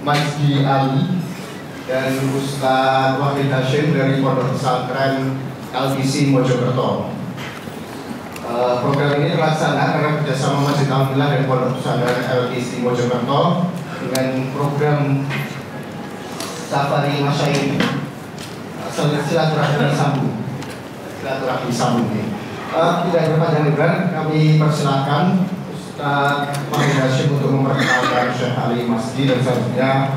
Majdi Ali dan Ustadz Wahid Hashim dari Pondok Pesantren LPC Mojokerto. Program ini terlaksana karena kerjasama Masjid Al-Billah dan Pondok Pesantren LPC Mojokerto dengan program Safari Masyayikh silaturahmi sambung. Tidak berpanjang lebar, kami persilakan Ustadz Wahid Hashim untuk memperkenalkan Syekh Ali Masdi dan selanjutnya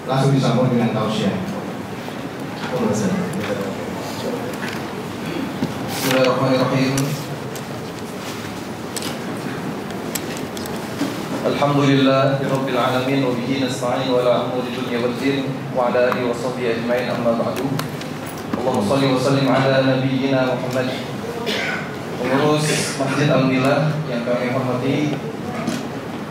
langsung disambung dengan tausiah. Bismillahirrahmanirrahim. Alhamdulillahirabbil alamin wa bihi nasta'in wa la umuri dunya waddin wa ala alihi wa sahbihi ajma'in amma ba'du. Allahumma shalli wa sallim ala nabiyyina Muhammad. Pengurus Masjid Al-Billah yang kami hormati,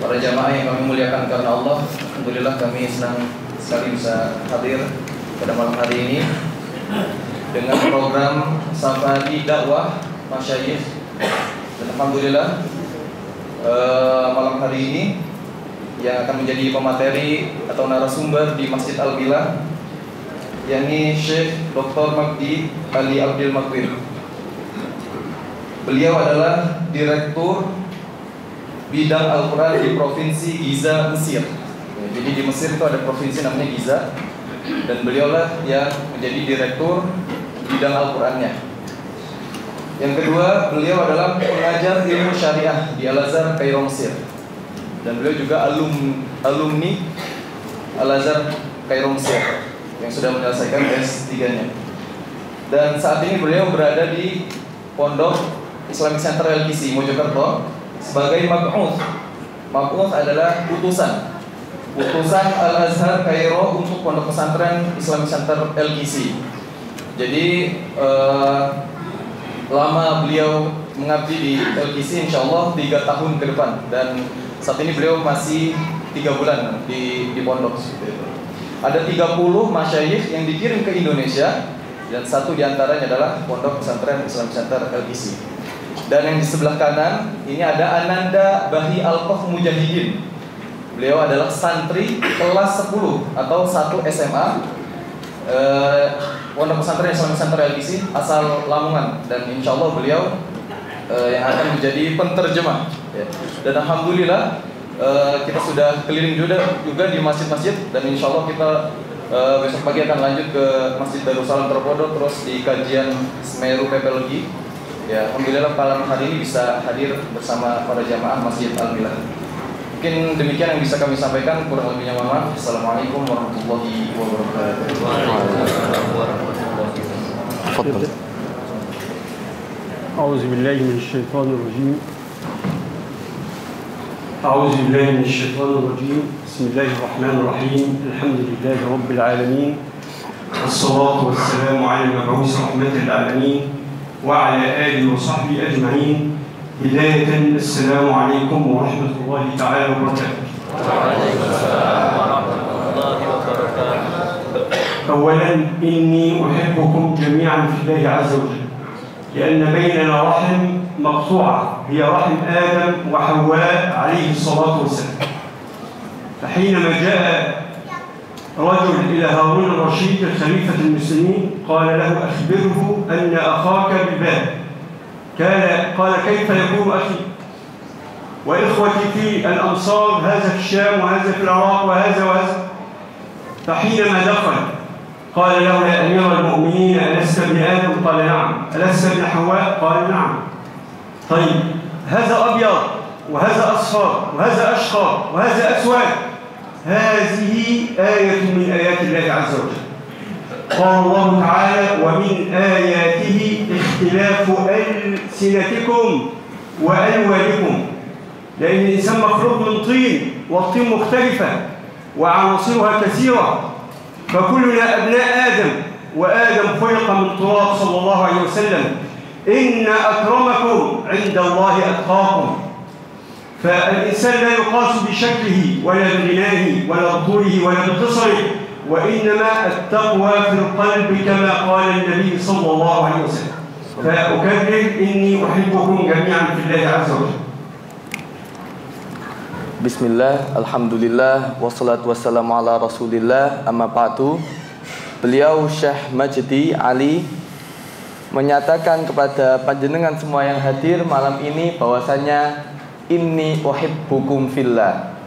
para jamaah yang kami muliakan karena Allah, alhamdulillah kami senang sekali bisa hadir pada malam hari ini dengan program Safari Dakwah Masyayikh. Dan alhamdulillah malam hari ini yang akan menjadi pemateri atau narasumber di Masjid Al-Billah yakni Syekh Dr. Magdi Ali Abdul Makwir. Beliau adalah Direktur Bidang Al-Quran di Provinsi Giza, Mesir. Jadi di Mesir itu ada provinsi namanya Giza, dan beliaulah yang menjadi Direktur Bidang Al-Qurannya. Yang kedua, beliau adalah pengajar ilmu syariah di Al-Azhar, Kairo, Mesir. Dan beliau juga alumni Al-Azhar, Kairo, Mesir yang sudah menyelesaikan S3-nya. Dan saat ini beliau berada di Pondok Islamic Center LPC Mojokerto sebagai mab'uth. Mab'uth adalah utusan Al-Azhar Kairo untuk Pondok Pesantren Islamic Center LPC. Jadi lama beliau mengabdi di LPC insyaallah 3 tahun ke depan, dan saat ini beliau masih 3 bulan di pondok. Ada 30 masyayikh yang dikirim ke Indonesia, dan satu diantaranya adalah Pondok Pesantren Islamic Center LPC. Dan yang di sebelah kanan ini ada Ananda Bahi Alkoh Mujahidin. Beliau adalah santri kelas 10 atau 1 SMA Pondok Pesantren Islamic Center LPC asal Lamongan, dan insya Allah beliau yang akan menjadi penterjemah. Dan alhamdulillah kita sudah keliling juga di masjid-masjid, dan insya Allah kita besok pagi akan lanjut ke Masjid Darussalam Terpodok, terus di kajian Semeru PPLG. Ya, alhamdulillah malam hari ini bisa hadir bersama para jamaah Masjid Al-Billah. Mungkin demikian yang bisa kami sampaikan, kurang lebihnya mohon maaf. Assalamualaikum warahmatullahi wabarakatuh. أعوذ بالله من الشيطان الرجيم. أعوذ بالله من الشيطان الرجيم. بسم الله الرحمن الرحيم. الحمد لله رب العالمين، والصلاة والسلام على المبعوث رحمة للعالمين وعلى آله وصحبه أجمعين. بداية السلام عليكم ورحمة الله تعالى وبركاته. وعليكم السلام ورحمة الله وبركاته. أولا إني أحبكم جميعا في الله عز وجل، لأن بيننا رحم مقطوعة، هي رحم آدم وحواء عليه الصلاة والسلام. فحينما جاء رجل إلى هارون الرشيد خليفة المسلمين قال له أخبره أن أخاك بالباب. قال كيف يكون أخي وإخوتي في الأمصار، هذا في الشام وهذا في العراق وهذا وهذا. فحينما دخل قال له يا أمير المؤمنين ألست ابن آدم؟ قال نعم. ألست ابن حواء؟ قال نعم. طيب هذا أبيض وهذا أصفر وهذا أشقر وهذا أسود، هذه آية من آيات الله عز وجل. قال الله تعالى ومن آياته اختلاف ألسنتكم وألوانكم، لأن الإنسان مخلوق من طين، والطين مختلفة وعناصرها كثيرة، فكلنا أبناء آدم، وآدم خلق من تراب صلى الله عليه وسلم. إن أكرمكم عند الله أتقاكم. فالإنسان لا يقاس بشكله ولا بغناه ولا بطوله ولا بقصره، وإنما التقوى في القلب كما قال النبي صلى الله عليه وسلم. فأكرر إني أحبكم جميعا في الله عز وجل. Bismillah, alhamdulillah, wassalatu wassalamu ala rasulillah, amma ba'du. Beliau Syekh Majdi Ali menyatakan kepada panjenengan semua yang hadir malam ini bahwasanya inni uhibbukum fillah,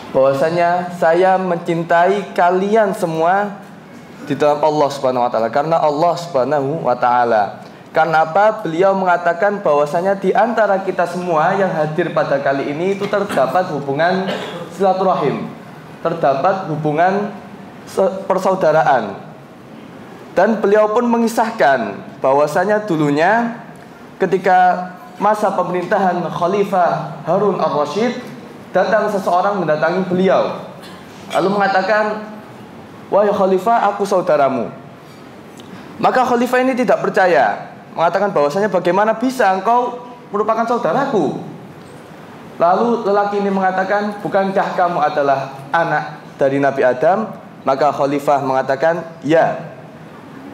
bahwasanya saya mencintai kalian semua di dalam Allah Subhanahu wa taala, karena Allah Subhanahu wa taala. Karena apa? Beliau mengatakan bahwasanya di antara kita semua yang hadir pada kali ini itu terdapat hubungan silaturahim, terdapat hubungan persaudaraan. Dan beliau pun mengisahkan bahwasanya dulunya ketika masa pemerintahan Khalifah Harun ar-Rasyid, datang seseorang mendatangi beliau lalu mengatakan, "Wahai Khalifah, aku saudaramu." Maka Khalifah ini tidak percaya, mengatakan bahwasanya bagaimana bisa engkau merupakan saudaraku. Lalu lelaki ini mengatakan, "Bukankah kamu adalah anak dari Nabi Adam?" Maka Khalifah mengatakan, "Ya."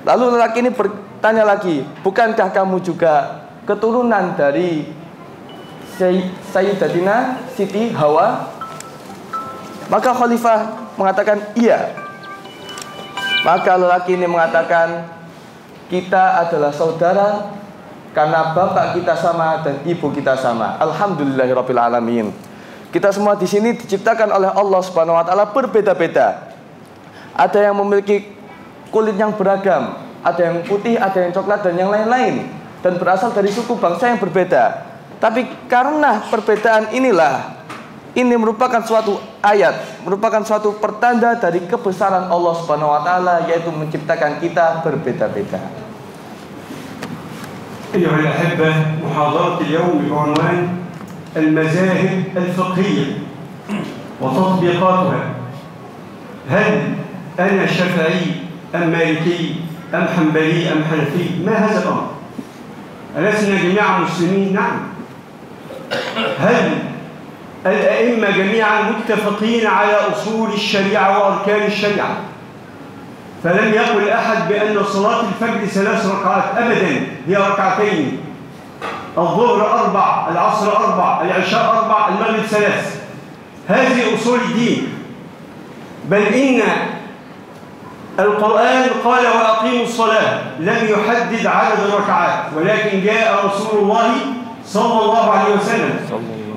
Lalu lelaki ini bertanya lagi, "Bukankah kamu juga keturunan dari Sayyidatina Siti Hawa?" Maka Khalifah mengatakan, "Iya." Maka lelaki ini mengatakan, "Kita adalah saudara karena bapak kita sama dan ibu kita sama." Alhamdulillahirabbil alamin. Kita semua di sini diciptakan oleh Allah Subhanahu wa taala berbeda-beda. Ada yang memiliki kulit yang beragam, ada yang putih, ada yang coklat dan yang lain-lain, dan berasal dari suku bangsa yang berbeda. Tapi karena perbedaan inilah, ini merupakan suatu ayat, merupakan suatu pertanda dari kebesaran Allah Subhanahu wa taala, yaitu menciptakan kita berbeda-beda. أيها الأحبة، محاضرة اليوم بعنوان المذاهب الفقهية وتطبيقاتها. هل أنا شافعي أم مالكي أم حنبلي أم حنفي؟ ما هذا الأمر؟ ألسنا جميعا مسلمين؟ نعم. هل الأئمة جميعا متفقين على أصول الشريعة وأركان الشريعة؟ فلم يقل أحد بأن صلاة الفجر 3 ركعات، أبدا، هي ركعتين. الظهر 4، العصر 4، العشاء 4، المغرب 3. هذه أصول الدين. بل إن القرآن قال وأقيموا الصلاة، لم يحدد عدد الركعات، ولكن جاء رسول الله صلى الله عليه وسلم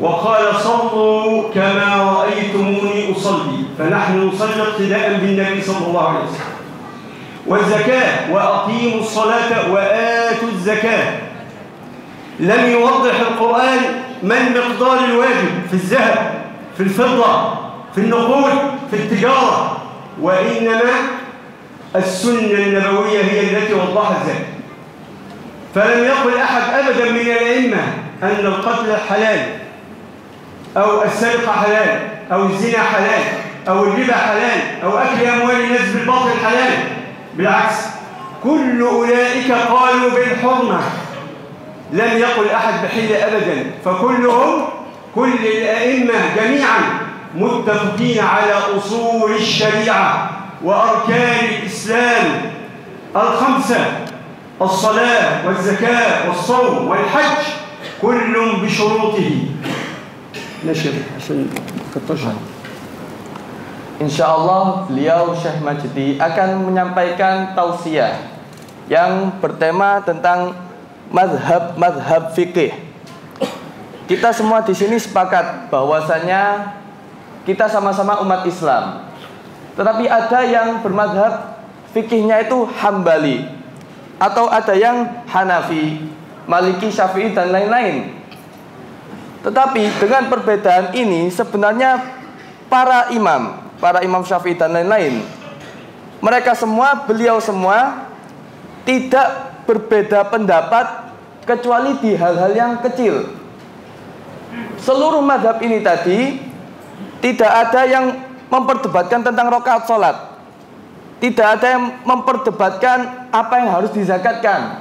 وقال صلوا كما رأيتموني أصلي، فنحن نصلي اقتداء بالنبي صلى الله عليه وسلم. والزكاة وأقيموا الصلاة وآتوا الزكاة، لم يوضح القرآن ما المقدار الواجب في الذهب، في الفضة، في النقود، في التجارة، وإنما السنة النبوية هي التي وضحت ذلك. فلم يقل أحد أبدا من الأئمة أن القتل حلال، أو السرقة حلال، أو الزنا حلال، أو الربا حلال، أو أكل أموال الناس بالباطل حلال. بالعكس، كل أولئك قالوا بالحرمة، لم يقل أحد بحل أبدا. فكلهم، كل الأئمة جميعا متفقين على أصول الشريعة وأركان الإسلام الخمسة: الصلاة والزكاة والصوم والحج، كل بشروطه. نشر عشان كتشهر. Insyaallah beliau Syekh Majdi akan menyampaikan tausiah yang bertema tentang mazhab fikih. Kita semua di sini sepakat bahwasanya kita sama-sama umat Islam. Tetapi ada yang bermazhab fikihnya itu Hambali, atau ada yang Hanafi, Maliki, Syafi'i dan lain-lain. Tetapi dengan perbedaan ini sebenarnya para imam Syafi'i dan lain-lain, mereka semua, beliau semua tidak berbeda pendapat kecuali di hal-hal yang kecil. Seluruh mazhab ini tadi tidak ada yang memperdebatkan tentang rakaat sholat, tidak ada yang memperdebatkan apa yang harus dizakatkan.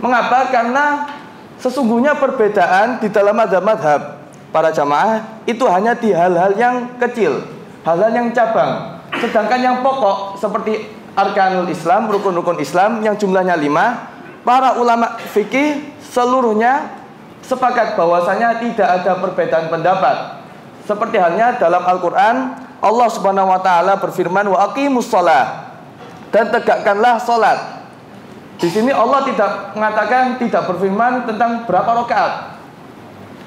Mengapa? Karena sesungguhnya perbedaan di dalam mazhab para jamaah itu hanya di hal-hal yang kecil, hal-hal yang cabang. Sedangkan yang pokok seperti arkanul Islam, rukun-rukun Islam yang jumlahnya 5, para ulama fikih seluruhnya sepakat bahwasanya tidak ada perbedaan pendapat. Seperti halnya dalam Al-Quran, Allah Subhanahu wa Ta'ala berfirman, wa aqimus shalah, dan tegakkanlah salat. Di sini Allah tidak mengatakan, tidak berfirman tentang berapa rakaat.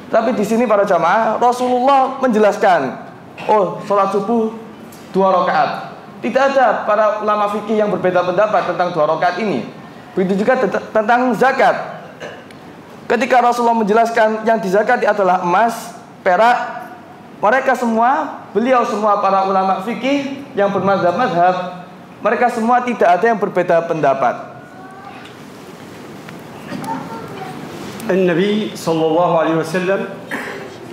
Tapi di sini para jamaah, Rasulullah menjelaskan, oh, salat subuh 2 rakaat. Tidak ada para ulama fikih yang berbeda pendapat tentang 2 rakaat ini. Begitu juga tentang zakat. Ketika Rasulullah menjelaskan yang dizakati adalah emas, perak, mereka semua, beliau semua para ulama fikih yang bermadzhab-madzhab, mereka semua tidak ada yang berbeda pendapat. النبي صلى الله عليه وسلم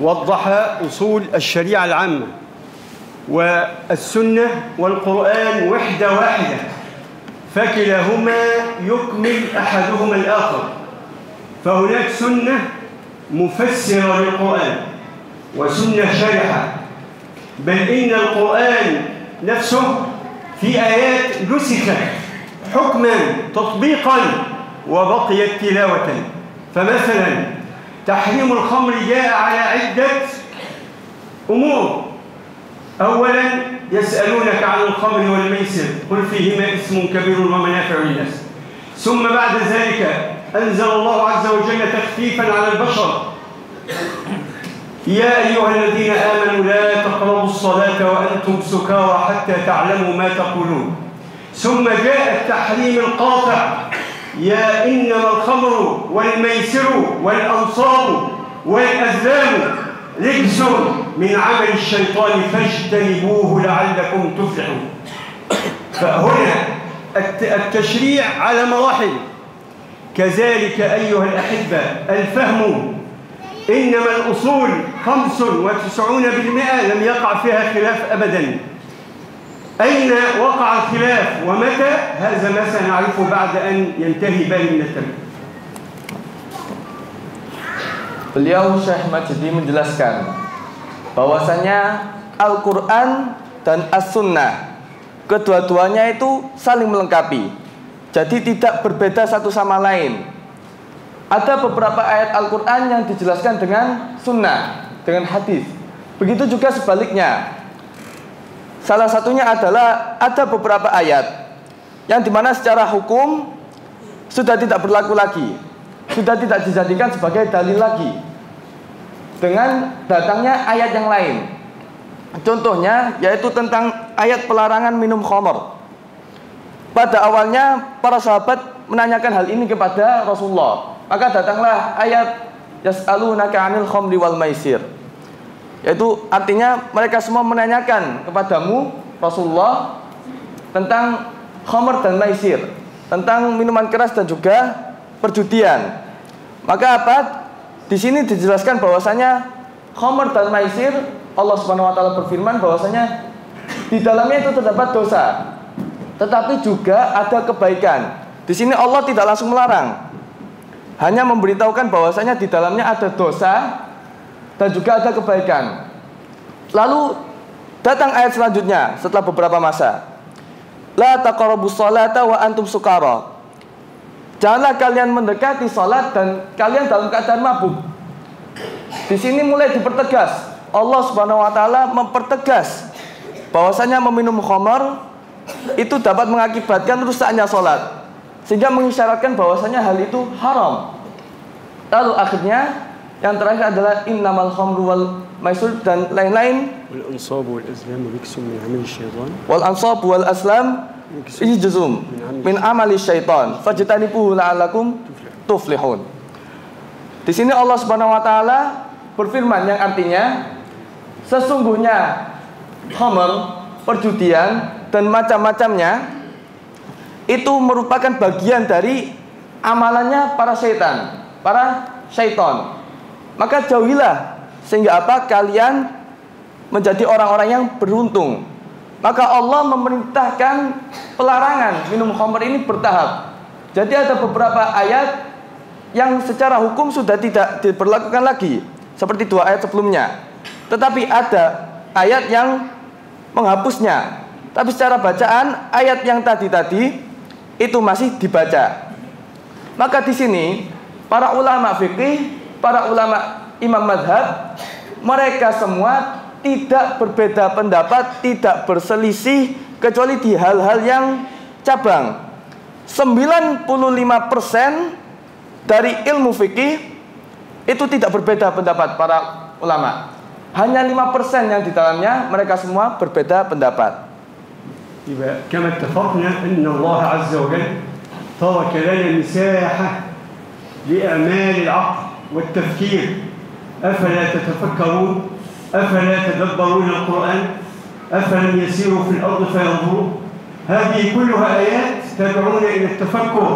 وضح أصول الشريعة العامة والسنة والقرآن وحدة واحدة، فكلاهما يكمل أحدهما الآخر. فهناك سنة مفسرة للقرآن وسنة شارحة، بل إن القرآن نفسه في آيات نسخت حكما تطبيقا وبقيت تلاوة. فمثلا تحريم الخمر جاء على عدة أمور. أولا يسألونك عن الخمر والميسر قل فيهما اسم كبير ومنافع للناس. ثم بعد ذلك أنزل الله عز وجل تخفيفا على البشر، يا أيها الذين آمنوا لا تقربوا الصلاة وأنتم سكارى حتى تعلموا ما تقولون. ثم جاء التحريم القاطع، يا إنما الخمر والميسر والأنصاب والأزلام رجس من عمل الشيطان فاجتنبوه لعلكم تفلحون. فهنا التشريع على مراحل. كذلك أيها الأحبة الفهم، إنما الأصول 95% لم يقع فيها خلاف أبدا. أين وقع الخلاف ومتى؟ هذا ما سنعرفه بعد أن ينتهي بالي من التمرين. Beliau Syekh Majdi menjelaskan bahwasanya Al-Quran dan As-Sunnah kedua-duanya itu saling melengkapi, jadi tidak berbeda satu sama lain. Ada beberapa ayat Al-Quran yang dijelaskan dengan sunnah, dengan hadis. Begitu juga sebaliknya. Salah satunya adalah ada beberapa ayat yang dimana secara hukum sudah tidak berlaku lagi, sudah tidak dijadikan sebagai dalil lagi dengan datangnya ayat yang lain. Contohnya yaitu tentang ayat pelarangan minum khamr. Pada awalnya para sahabat menanyakan hal ini kepada Rasulullah, maka datanglah ayat yas'alunaka 'anil khamri wal maisir. Yaitu artinya mereka semua menanyakan kepadamu Rasulullah tentang khamr dan maisir, tentang minuman keras dan juga perjudian. Maka apa? Di sini dijelaskan bahwasanya khamr dan maisir, Allah Subhanahu wa Ta'ala berfirman bahwasanya di dalamnya itu terdapat dosa, tetapi juga ada kebaikan. Di sini Allah tidak langsung melarang, hanya memberitahukan bahwasanya di dalamnya ada dosa dan juga ada kebaikan. Lalu datang ayat selanjutnya setelah beberapa masa. La taqrabus sholata wa antum sukara. Janganlah kalian mendekati salat dan kalian dalam keadaan mabuk. Di sini mulai dipertegas. Allah Subhanahu wa Ta'ala mempertegas bahwasanya meminum khamar itu dapat mengakibatkan rusaknya salat, sehingga mengisyaratkan bahwasanya hal itu haram. Lalu akhirnya yang terakhir adalah innamal khamru wal maisir dan lain-lain. Wal ansab wal azlam rijsun min amali syaitan. Wal ansab wal aslam rijsun min amali syaitan fajtanibuhu la'allakum tuflihun. Di sini Allah Subhanahu wa Ta'ala berfirman yang artinya sesungguhnya khamr, perjudian dan macam-macamnya itu merupakan bagian dari amalannya para syaitan. Maka jauhilah sehingga apa? Kalian menjadi orang-orang yang beruntung. Maka Allah memerintahkan pelarangan minum khamr ini bertahap. Jadi ada beberapa ayat yang secara hukum sudah tidak diberlakukan lagi, seperti 2 ayat sebelumnya. Tetapi ada ayat yang menghapusnya. Tapi secara bacaan ayat yang tadi itu masih dibaca. Maka di sini para ulama fikih, para ulama imam madhab, mereka semua tidak berbeda pendapat, tidak berselisih kecuali di hal-hal yang cabang. 95% dari ilmu fikih itu tidak berbeda pendapat para ulama. Hanya 5% yang di dalamnya mereka semua berbeda pendapat. كما اتفقنا أن الله عز وجل ترك لنا مساحة لإعمال العقل والتفكير. أفلا تتفكرون؟ أفلا تدبرون القرآن؟ أفلم يسيروا في الأرض فينظروا؟ هذه كلها آيات تدعونا إلى التفكر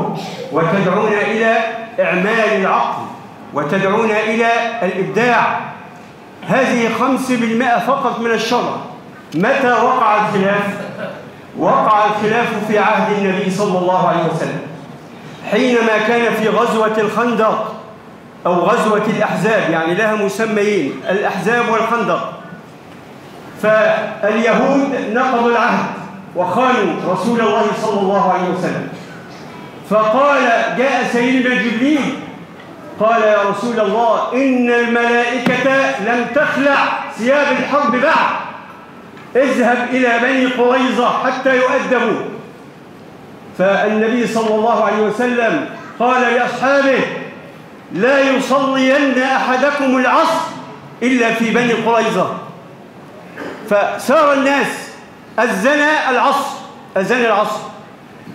وتدعونا إلى إعمال العقل وتدعونا إلى الإبداع. هذه 5% فقط من الشرع. متى وقع الخلاف؟ وقع الخلاف في عهد النبي صلى الله عليه وسلم حينما كان في غزوة الخندق أو غزوة الأحزاب، يعني لها مسميين، الأحزاب والخندق. فاليهود نقضوا العهد وخانوا رسول الله صلى الله عليه وسلم، فقال جاء سيدنا جبريل قال يا رسول الله إن الملائكة لم تخلع ثياب الحرب بعد، اذهب إلى بني قريظة حتى يؤدبوا. فالنبي صلى الله عليه وسلم قال لأصحابه لا يصلين أحدكم العصر إلا في بني قريظة. فسار الناس أذن العصر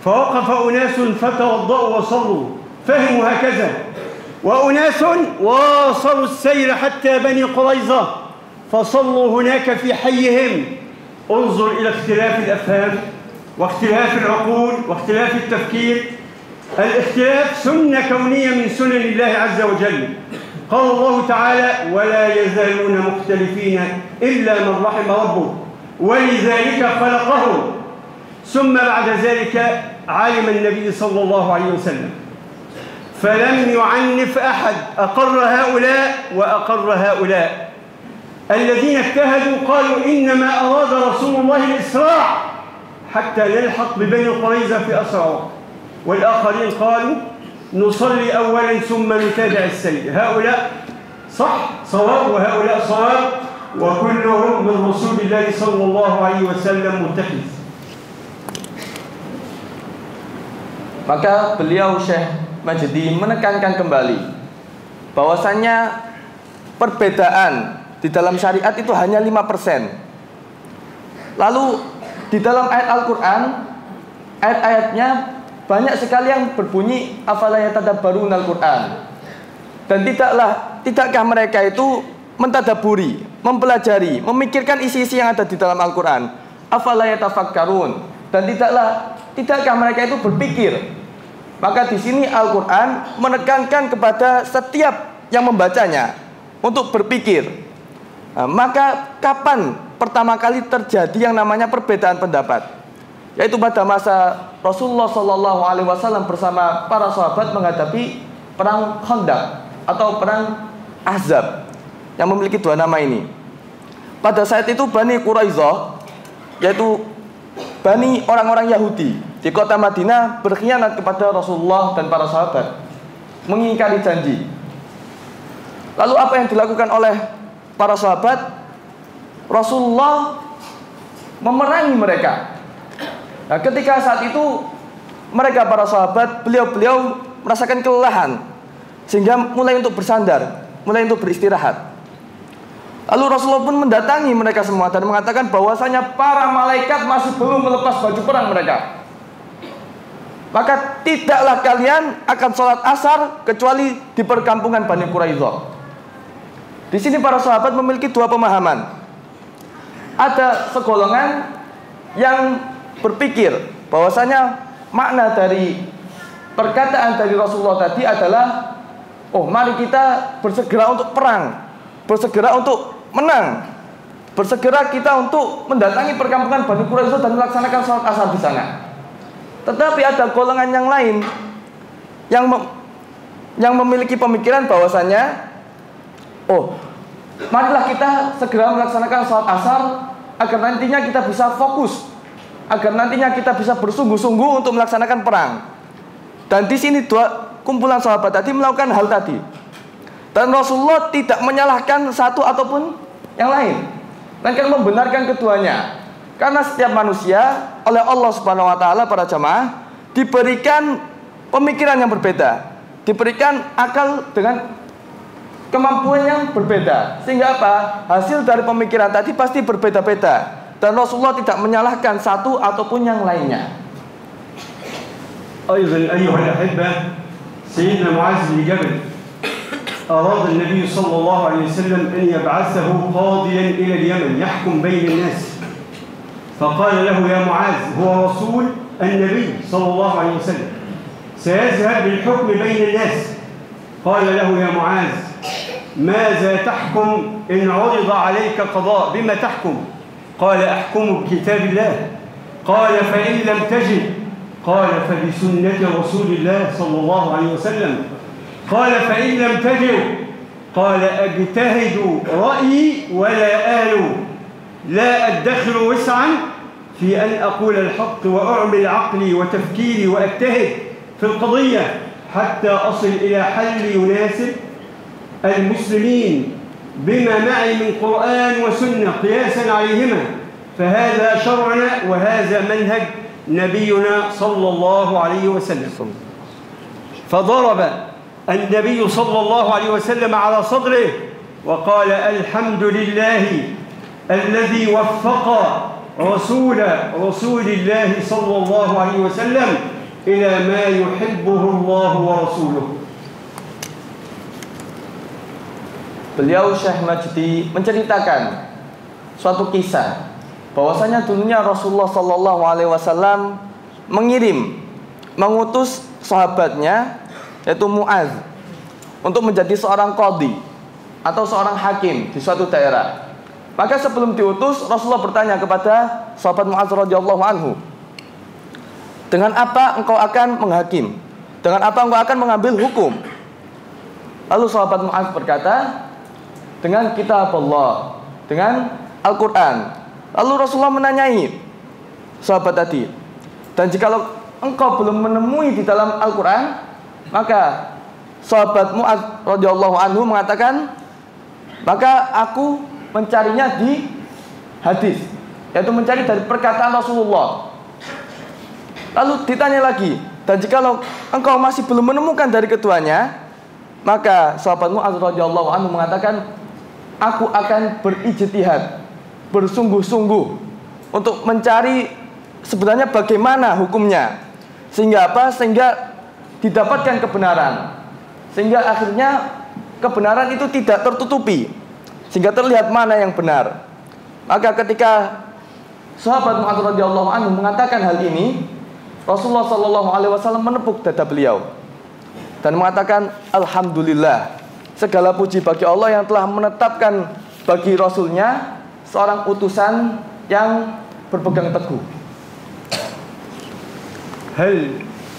فوقف أناس فتوضأوا وصلوا، فهموا هكذا، وأناس واصلوا السير حتى بني قريظة فصلوا هناك في حيهم. انظر إلى اختلاف الأفهام واختلاف العقول واختلاف التفكير. الاختلاف سنة كونية من سنن الله عز وجل. قال الله تعالى ولا يزالون مختلفين إلا من رحم ربه ولذلك خلقهم. ثم بعد ذلك علم النبي صلى الله عليه وسلم فلم يعنف أحد، أقر هؤلاء وأقر هؤلاء. الذين اجتهدوا قالوا إنما أراد رسول الله الإسراع حتى نلحق ببني قريظة في أسرع وقت، والآخرين قالوا نصلي أولا ثم نتابع السير. هؤلاء صح صواب وهؤلاء صواب، وكلهم من رسول الله صلى الله عليه وسلم متخذ. Maka beliau Syekh Majdi menekankan kembali bahwasannya perbedaan di dalam syariat itu hanya 5%. Lalu di dalam ayat Al-Quran, ayat-ayatnya banyak sekali yang berbunyi afala yatadabbarunal Quran. Dan tidakkah mereka itu mentadaburi, mempelajari, memikirkan isi-isi yang ada di dalam Al-Quran. Afala yatafakkarun. Dan tidakkah mereka itu berpikir. Maka di sini Al-Quran menekankan kepada setiap yang membacanya untuk berpikir. Nah, maka kapan pertama kali terjadi yang namanya perbedaan pendapat? Yaitu pada masa Rasulullah SAW bersama para sahabat menghadapi perang Khandaq atau perang Ahzab yang memiliki dua nama ini. Pada saat itu Bani Quraiظah, yaitu Bani orang-orang Yahudi di kota Madinah, berkhianat kepada Rasulullah dan para sahabat, mengingkari janji. Lalu apa yang dilakukan oleh para sahabat? Rasulullah memerangi mereka. Nah, ketika saat itu mereka para sahabat, beliau merasakan kelelahan sehingga mulai untuk bersandar, mulai untuk beristirahat. Lalu Rasulullah pun mendatangi mereka semua dan mengatakan bahwasanya para malaikat masih belum melepas baju perang mereka. Maka tidaklah kalian akan sholat asar kecuali di perkampungan Bani Quraiظah. Di sini para sahabat memiliki dua pemahaman. Ada segolongan yang berpikir bahwasanya makna dari perkataan dari Rasulullah tadi adalah, oh mari kita bersegera untuk perang, bersegera untuk menang, bersegera kita untuk mendatangi perkampungan Bani Quraiظah dan melaksanakan sholat asar di sana. Tetapi ada golongan yang lain yang memiliki pemikiran bahwasanya, oh marilah kita segera melaksanakan sholat asar agar nantinya kita bisa fokus, agar nantinya kita bisa bersungguh-sungguh untuk melaksanakan perang. Dan di sini dua kumpulan sahabat tadi melakukan hal tadi. Dan Rasulullah tidak menyalahkan satu ataupun yang lain. melainkan membenarkan keduanya. Karena setiap manusia oleh Allah Subhanahu wa taala, para jamaah, diberikan pemikiran yang berbeda, diberikan akal dengan kemampuan yang berbeda, sehingga apa? Hasil dari pemikiran tadi pasti berbeda-beda. Dan Rasulullah tidak menyalahkan satu ataupun yang lainnya. أيضا أيها الأحبة، سيدنا معاذ بن جبل أراد النبي صلى الله عليه وسلم أن يبعثه قاضيا إلى اليمن يحكم بين الناس، فقال له: يا معاذ، هو رسول النبي صلى الله عليه وسلم سيذهب بالحكم بين الناس. قال له: يا معاذ، ماذا تحكم إن عرض عليك قضاء؟ بما تحكم؟ قال: أحكم بكتاب الله. قال: فإن لم تجد؟ قال: فبسنة رسول الله صلى الله عليه وسلم. قال: فإن لم تجد؟ قال: أجتهد رأيي ولا آل، لا أدخر وسعا في أن أقول الحق وأعمل عقلي وتفكيري وأجتهد في القضية حتى أصل إلى حل يناسب المسلمين بما معي من قرآن وسنة قياسا عليهما، فهذا شرعنا وهذا منهج نبينا صلى الله عليه وسلم. فضرب النبي صلى الله عليه وسلم على صدره وقال: الحمد لله الذي وفق رسول الله صلى الله عليه وسلم إلى ما يحبه الله ورسوله. Beliau Syekh Majdi menceritakan suatu kisah bahwasanya dulunya Rasulullah Sallallahu Alaihi Wasallam mengutus sahabatnya yaitu Muaz untuk menjadi seorang qadhi atau seorang hakim di suatu daerah. Maka sebelum diutus, Rasulullah bertanya kepada sahabat Muaz radhiyallahu anhu, dengan apa engkau akan menghakim? Dengan apa engkau akan mengambil hukum? Lalu sahabat Muaz berkata, dengan kitab Allah, dengan Al-Quran. Lalu Rasulullah menanyai sahabat tadi, dan jikalau engkau belum menemui di dalam Al-Quran, maka sahabat Muaz radhiyallahu anhu mengatakan, maka aku mencarinya di hadis, yaitu mencari dari perkataan Rasulullah. Lalu ditanya lagi, dan jikalau engkau masih belum menemukan dari keduanya, maka sahabat Muaz radhiyallahu anhu mengatakan, aku akan berijtihad, bersungguh-sungguh untuk mencari sebenarnya bagaimana hukumnya, sehingga apa? Sehingga didapatkan kebenaran, sehingga akhirnya kebenaran itu tidak tertutupi, sehingga terlihat mana yang benar. Maka ketika sahabat Muaz radhiyallahu anhu mengatakan hal ini, Rasulullah Shallallahu Alaihi Wasallam menepuk dada beliau dan mengatakan, alhamdulillah, segala puji bagi Allah yang telah menetapkan bagi Rasulnya seorang utusan yang berpegang teguh.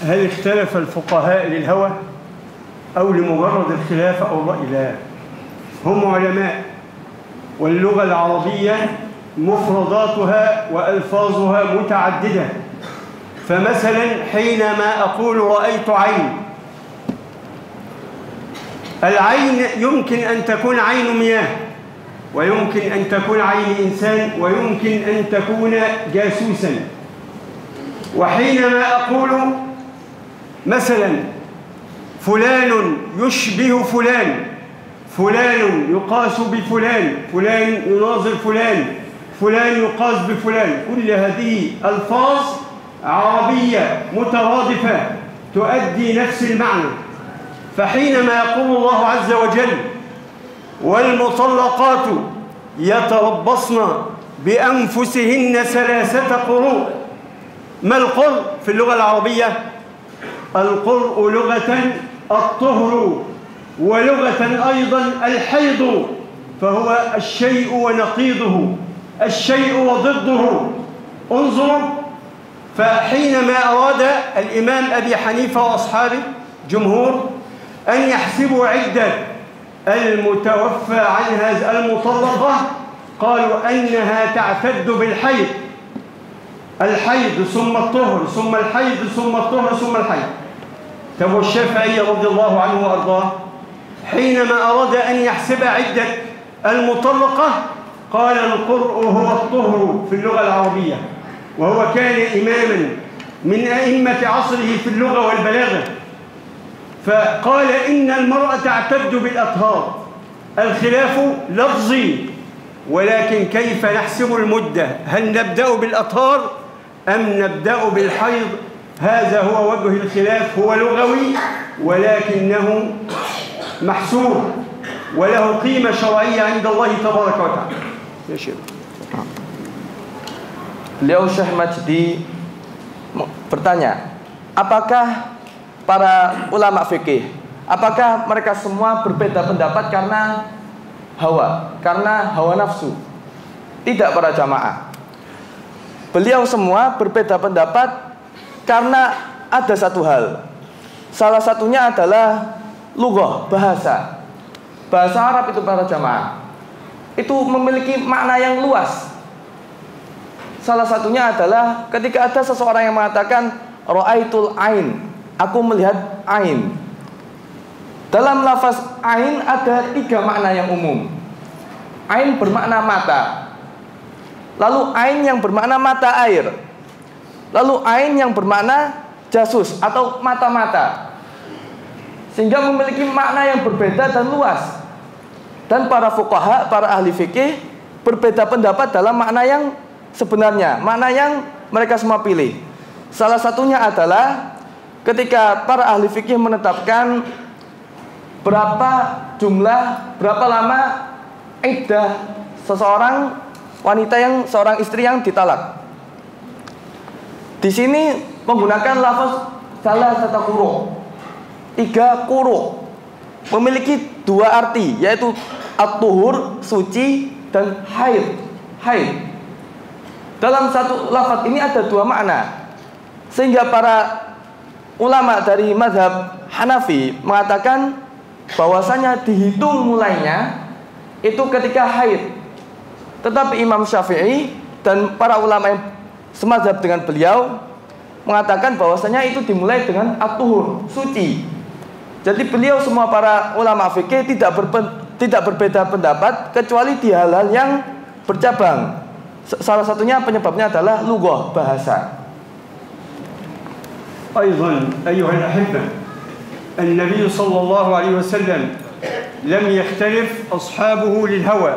هل اختلف الفقهاء للهوى أو لمجرد الخلاف أو الرأي؟ لا، هم علماء، واللغة العربية مفرداتها وألفاظها متعددة. فمثلا حينما أقول رأيت عين، العين يمكن أن تكون عين مياه، ويمكن أن تكون عين إنسان، ويمكن أن تكون جاسوسا. وحينما أقول مثلا فلان يشبه فلان، فلان يقاس بفلان، فلان يناظر فلان، فلان يقاس بفلان، كل هذه ألفاظ عربية مترادفة تؤدي نفس المعنى. فحينما يقول الله عز وجل: والمطلقات يتربصن بأنفسهن 3 قروء، ما القرء في اللغة العربية؟ القرء لغة الطهر، ولغة أيضا الحيض، فهو الشيء ونقيضه، الشيء وضده. انظروا، فحينما أراد الإمام أبي حنيفة وأصحابه جمهور أن يحسبوا عدة المتوفى عنها المطلقة، قالوا أنها تعتد بالحيض، الحيض ثم الطهر ثم الحيض ثم الطهر ثم الحيض. طب الشافعي رضي الله عنه وأرضاه حينما أراد أن يحسب عدة المطلقة قال القرء هو الطهر في اللغة العربية، وهو كان إماما من أئمة عصره في اللغة والبلاغة، فقال إن المرأة تعتد بالأطهار. الخلاف لفظي، ولكن كيف نحسب المدة؟ هل نبدأ بالأطهار أم نبدأ بالحيض؟ هذا هو وجه الخلاف، هو لغوي ولكنه محسوب وله قيمة شرعية عند الله تبارك وتعالى. يا شيخ. Beliau Syekh Majdi bertanya, apakah para ulama fikih, apakah mereka semua berbeda pendapat karena hawa nafsu? Tidak para jamaah. Beliau semua berbeda pendapat karena ada satu hal. Salah satunya adalah lughah, bahasa. Bahasa Arab itu para jamaah itu memiliki makna yang luas. Salah satunya adalah ketika ada seseorang yang mengatakan ra'aitul ain, aku melihat ain. Dalam lafaz ain ada 3 makna yang umum. Ain bermakna mata. Lalu ain yang bermakna mata air. Lalu ain yang bermakna jasus atau mata-mata. Sehingga memiliki makna yang berbeda dan luas. Dan para fuqaha, para ahli fikih berbeda pendapat dalam makna yang sebenarnya, makna yang mereka semua pilih. Salah satunya adalah ketika para ahli fikih menetapkan berapa lama iddah seseorang wanita seorang istri yang ditalak. Di sini menggunakan lafaz salah satu quru. 3 quru memiliki 2 arti, yaitu at-tuhur, suci, dan haid. Dalam satu lafaz ini ada 2 makna. Sehingga para ulama dari mazhab Hanafi mengatakan bahwasanya dihitung mulainya itu ketika haid. Tetapi Imam Syafi'i dan para ulama yang semazhab dengan beliau mengatakan bahwasanya itu dimulai dengan at-tuhur, suci. Jadi beliau semua para ulama fikih tidak berbeda pendapat kecuali di hal-hal yang bercabang. Salah satunya penyebabnya adalah lughah, bahasa. أيضا أيها الأحبة، النبي صلى الله عليه وسلم لم يختلف أصحابه للهوى،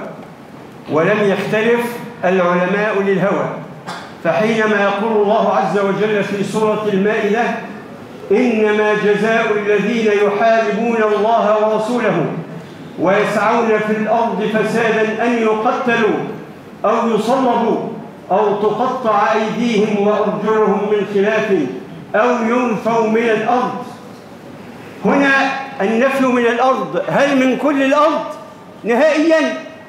ولم يختلف العلماء للهوى. فحينما يقول الله عز وجل في سورة المائدة إنما جزاء الذين يحاربون الله ورسوله ويسعون في الأرض فسادا أن يقتلوا أو يصلبوا أو تقطع أيديهم وأرجلهم من خلاف أو ينفوا من الأرض. هنا النفي من الأرض هل من كل الأرض نهائيا؟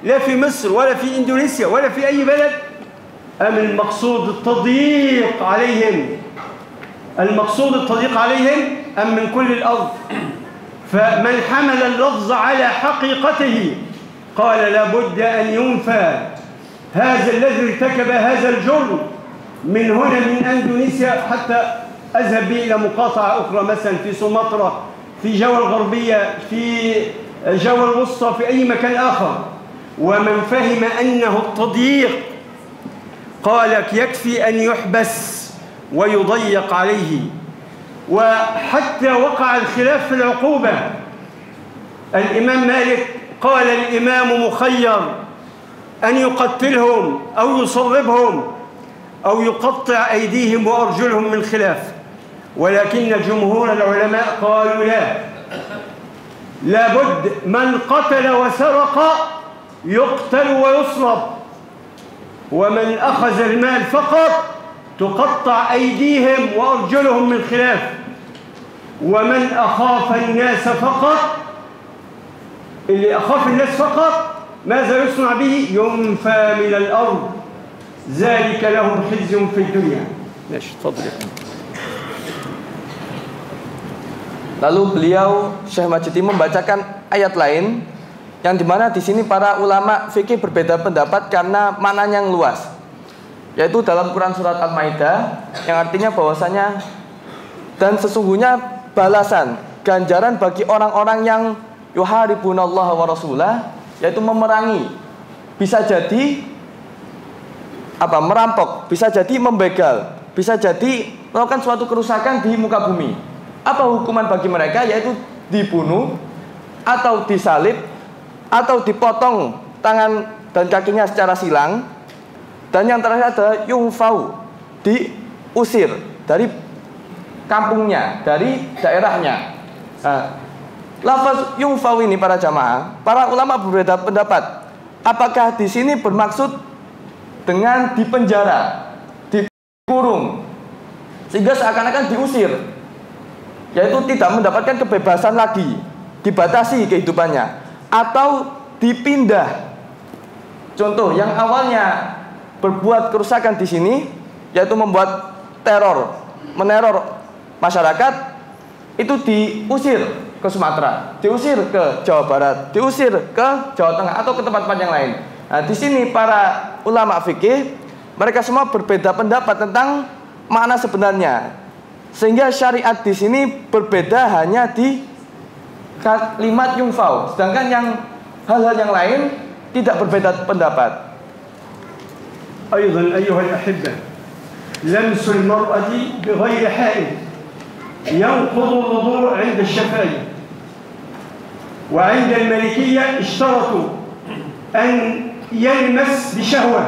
لا في مصر ولا في إندونيسيا ولا في أي بلد؟ أم المقصود التضييق عليهم؟ المقصود التضييق عليهم أم من كل الأرض؟ فمن حمل اللفظ على حقيقته قال لابد أن ينفى هذا الذي ارتكب هذا الجرم من هنا من أندونيسيا حتى أذهب إلى مقاطعة أخرى مثلا في سومطرة، في جوا الغربية، في جوا الوسطى، في أي مكان آخر. ومن فهم أنه التضييق قال يكفي أن يحبس ويضيق عليه. وحتى وقع الخلاف في العقوبة. الإمام مالك قال الإمام مخير أن يقتلهم أو يصلبهم أو يقطع أيديهم وأرجلهم من خلاف، ولكن جمهور العلماء قالوا لابد من قتل وسرق يقتل ويصلب، ومن أخذ المال فقط تقطع أيديهم وأرجلهم من خلاف، ومن أخاف الناس فقط، اللي أخاف الناس فقط ماذا يصنع به؟ ينفى من الأرض، ذلك لهم خزي في الدنيا. ماشي، تفضل. Lalu beliau Syekh Majdi membacakan ayat lain yang dimana di sini para ulama fikih berbeda pendapat karena maknanya yang luas, yaitu dalam Quran surat Al-Maidah yang artinya bahwasanya dan sesungguhnya balasan ganjaran bagi orang-orang yang yuharibunallaha wa rasulah, yaitu memerangi bisa jadi merampok, bisa jadi membegal, bisa jadi melakukan suatu kerusakan di muka bumi. Apa hukuman bagi mereka? Yaitu dibunuh atau disalib atau dipotong tangan dan kakinya secara silang. Dan yang terakhir adalah yungfau, diusir dari kampungnya, dari daerahnya. Lafaz yungfau ini para jamaah, para ulama berbeda pendapat. Apakah di sini bermaksud dengan dipenjara, dikurung, sehingga seakan-akan diusir, yaitu tidak mendapatkan kebebasan lagi, dibatasi kehidupannya, atau dipindah. Contoh yang awalnya berbuat kerusakan di sini, yaitu membuat teror, meneror masyarakat, itu diusir ke Sumatera, diusir ke Jawa Barat, diusir ke Jawa Tengah atau ke tempat-tempat yang lain. Nah, di sini para ulama fikih mereka semua berbeda pendapat tentang makna sebenarnya, sehingga syariat di sini berbeda hanya di kalimat yungfau, sedangkan yang hal-hal yang lain tidak berbeda pendapat. أيضا أيها الأحبة لمس المرأة بغير حائل ينقض الوضوء عند الشافعية، وعند المالكية اشترطوا أن يلمس بشهوة،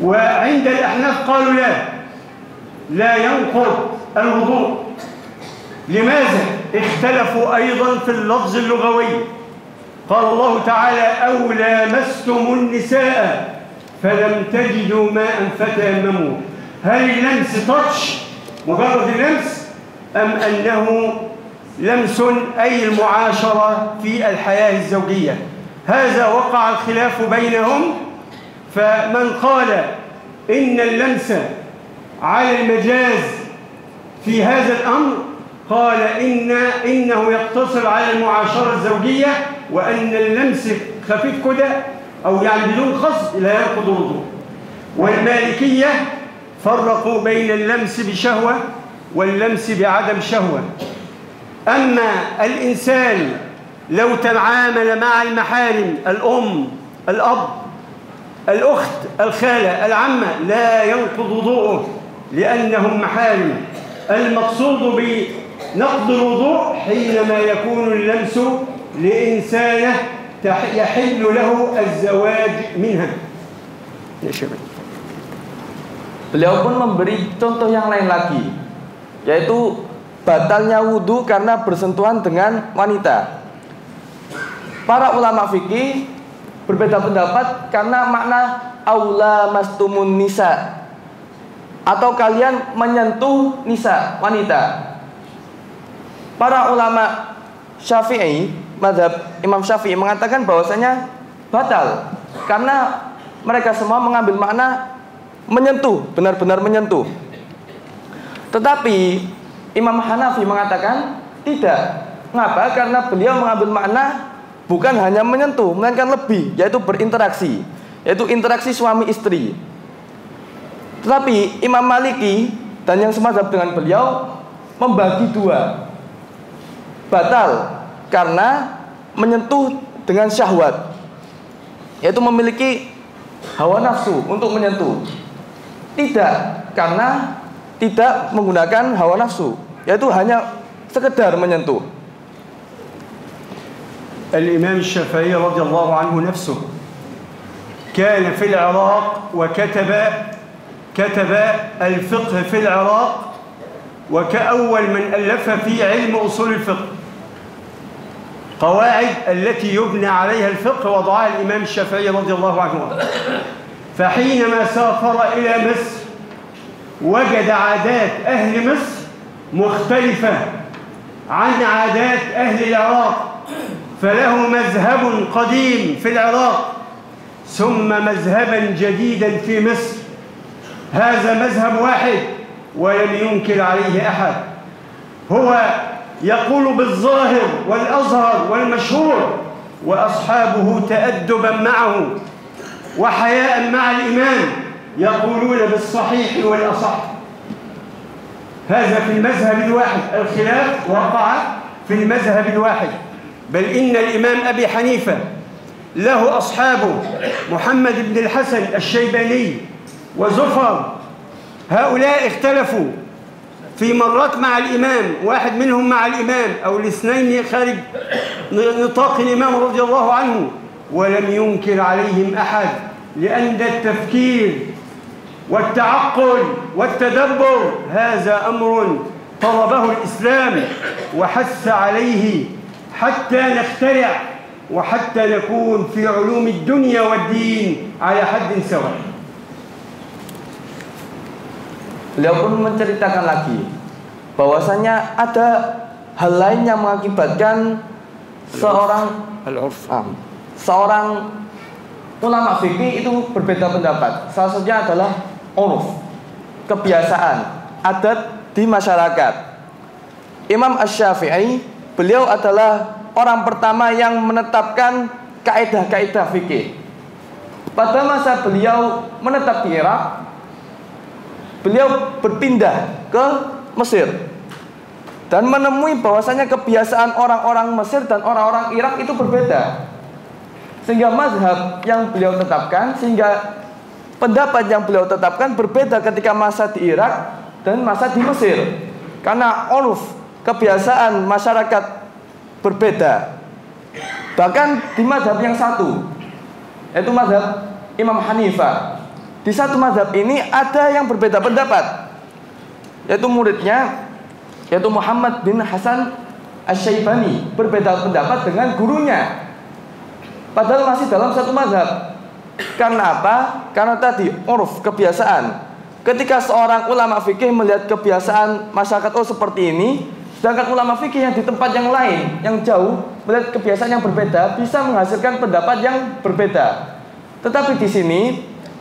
وعند الأحناف قالوا لا ينقض الوضوء. لماذا؟ اختلفوا أيضا في اللفظ اللغوي. قال الله تعالى أو لامستم النساء فلم تجدوا ماء فتيمموا. هل اللمس تاتش مجرد اللمس أم أنه لمس أي المعاشرة في الحياة الزوجية؟ هذا وقع الخلاف بينهم. فمن قال إن اللمس على المجاز في هذا الأمر قال إنه يقتصر على المعاشرة الزوجية، وأن اللمس خفيف كده أو يعني بدون قصد لا ينقض الوضوء. والمالكية فرقوا بين اللمس بشهوة واللمس بعدم شهوة. أما الإنسان لو تعامل مع المحارم الأم، الأب، الأخت، الخالة، العمة لا ينقض وضوءه لأنهم محارم. المقصود بنقض الوضوء حينما يكون اللمس لإنسانة يحل له الزواج منها. Beliau pun memberi contoh yang lain lagi, yaitu batalnya wudhu karena bersentuhan dengan wanita. Para ulama fikih berbeda pendapat karena makna aula mastumun nisa, atau kalian menyentuh nisa, wanita. Para ulama Syafi'i, mazhab Imam Syafi'i mengatakan bahwasanya batal karena mereka semua mengambil makna menyentuh, benar-benar menyentuh. Tetapi Imam Hanafi mengatakan tidak. Mengapa? Karena beliau mengambil makna bukan hanya menyentuh, melainkan lebih, yaitu berinteraksi, yaitu interaksi suami istri. Tetapi Imam Maliki dan yang semazhab dengan beliau membagi dua. Batal karena menyentuh dengan syahwat, yaitu memiliki hawa nafsu untuk menyentuh. Tidak karena tidak menggunakan hawa nafsu, yaitu hanya sekedar menyentuh. الإمام الشافعي رضي الله عنه نفسه كان في العراق وكتب الفقه في العراق، وكأول من ألف في علم أصول الفقه. قواعد التي يبنى عليها الفقه وضعها الإمام الشافعي رضي الله عنه. فحينما سافر إلى مصر وجد عادات أهل مصر مختلفة عن عادات أهل العراق، فله مذهب قديم في العراق ثم مذهبا جديدا في مصر. هذا مذهب واحد ولم ينكر عليه أحد، هو يقول بالظاهر والأظهر والمشهور، وأصحابه تأدبا معه وحياء مع الإمام يقولون بالصحيح والأصح. هذا في المذهب الواحد. الخلاف وقع في المذهب الواحد، بل إن الإمام أبي حنيفة له أصحابه محمد بن الحسن الشيباني وزفر، هؤلاء اختلفوا في مرات مع الإمام، واحد منهم مع الإمام أو الاثنين خارج نطاق الإمام رضي الله عنه، ولم ينكر عليهم أحد، لأن التفكير والتعقل والتدبر هذا أمر طلبه الإسلام وحث عليه حتى نخترع وحتى نكون في علوم الدنيا والدين على حد سواء. Beliau pun menceritakan lagi bahwasanya ada hal lain yang mengakibatkan seorang ulama fikih itu berbeda pendapat. Salah satunya adalah uruf, kebiasaan, adat di masyarakat. Imam Asy-Syafi'i, beliau adalah orang pertama yang menetapkan kaidah-kaidah fikih. Pada masa beliau menetap di Irak, beliau berpindah ke Mesir dan menemui bahwasanya kebiasaan orang-orang Mesir dan orang-orang Irak itu berbeda. Sehingga mazhab yang beliau tetapkan, sehingga pendapat yang beliau tetapkan berbeda ketika masa di Irak dan masa di Mesir. Karena uruf, kebiasaan masyarakat berbeda. Bahkan di mazhab yang satu, yaitu mazhab Imam Hanifah. Di satu mazhab ini ada yang berbeda pendapat, yaitu muridnya, yaitu Muhammad bin Hasan Asy-Syaibani, berbeda pendapat dengan gurunya. Padahal masih dalam satu mazhab. Karena apa? Karena tadi uruf, kebiasaan. Ketika seorang ulama fikih melihat kebiasaan masyarakat seperti ini, sedangkan ulama fikih yang di tempat yang lain, yang jauh, melihat kebiasaan yang berbeda, bisa menghasilkan pendapat yang berbeda. Tetapi di sini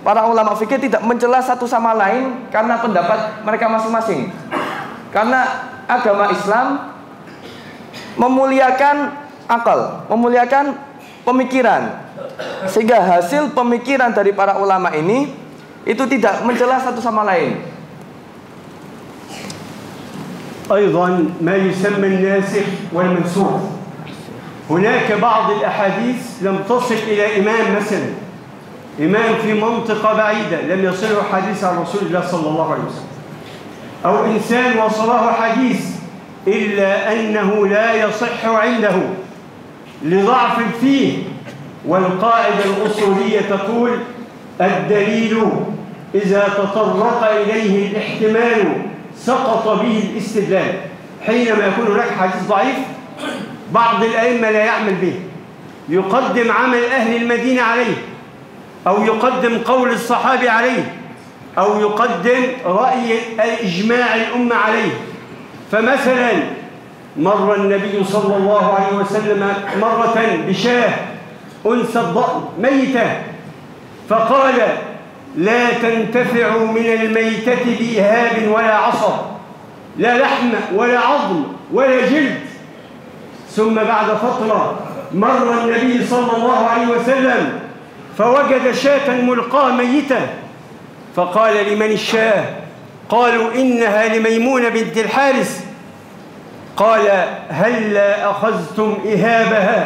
para ulama fikih tidak mencela satu sama lain karena pendapat mereka masing-masing. Karena agama Islam memuliakan akal, memuliakan pemikiran. Sehingga hasil pemikiran dari para ulama ini itu tidak mencela satu sama lain. أيضا ما يسمى الناسخ والمنسوخ. هناك بعض الأحاديث لم تصل إلى إمام مثلا، إمام في منطقة بعيدة لم يصله حديث عن رسول الله صلى الله عليه وسلم، أو إنسان وصله حديث إلا أنه لا يصح عنده لضعف فيه. والقاعدة الأصولية تقول الدليل إذا تطرق إليه الاحتمال سقط به الاستدلال. حينما يكون هناك حديث ضعيف بعض الأئمة لا يعمل به، يقدم عمل أهل المدينة عليه، أو يقدم قول الصحابي عليه، أو يقدم رأي إجماع الأمة عليه. فمثلا مر النبي صلى الله عليه وسلم مرة بشاة أنثى الضأن ميتة، فقال لا تنتفعوا من الميتة بإهاب ولا عصب، لا لحم ولا عظم ولا جلد. ثم بعد فترة مر النبي صلى الله عليه وسلم فوجد شاة ملقاة ميتة، فقال لمن الشاة؟ قالوا إنها لميمونة بنت الحارث. قال هلا أخذتم إهابها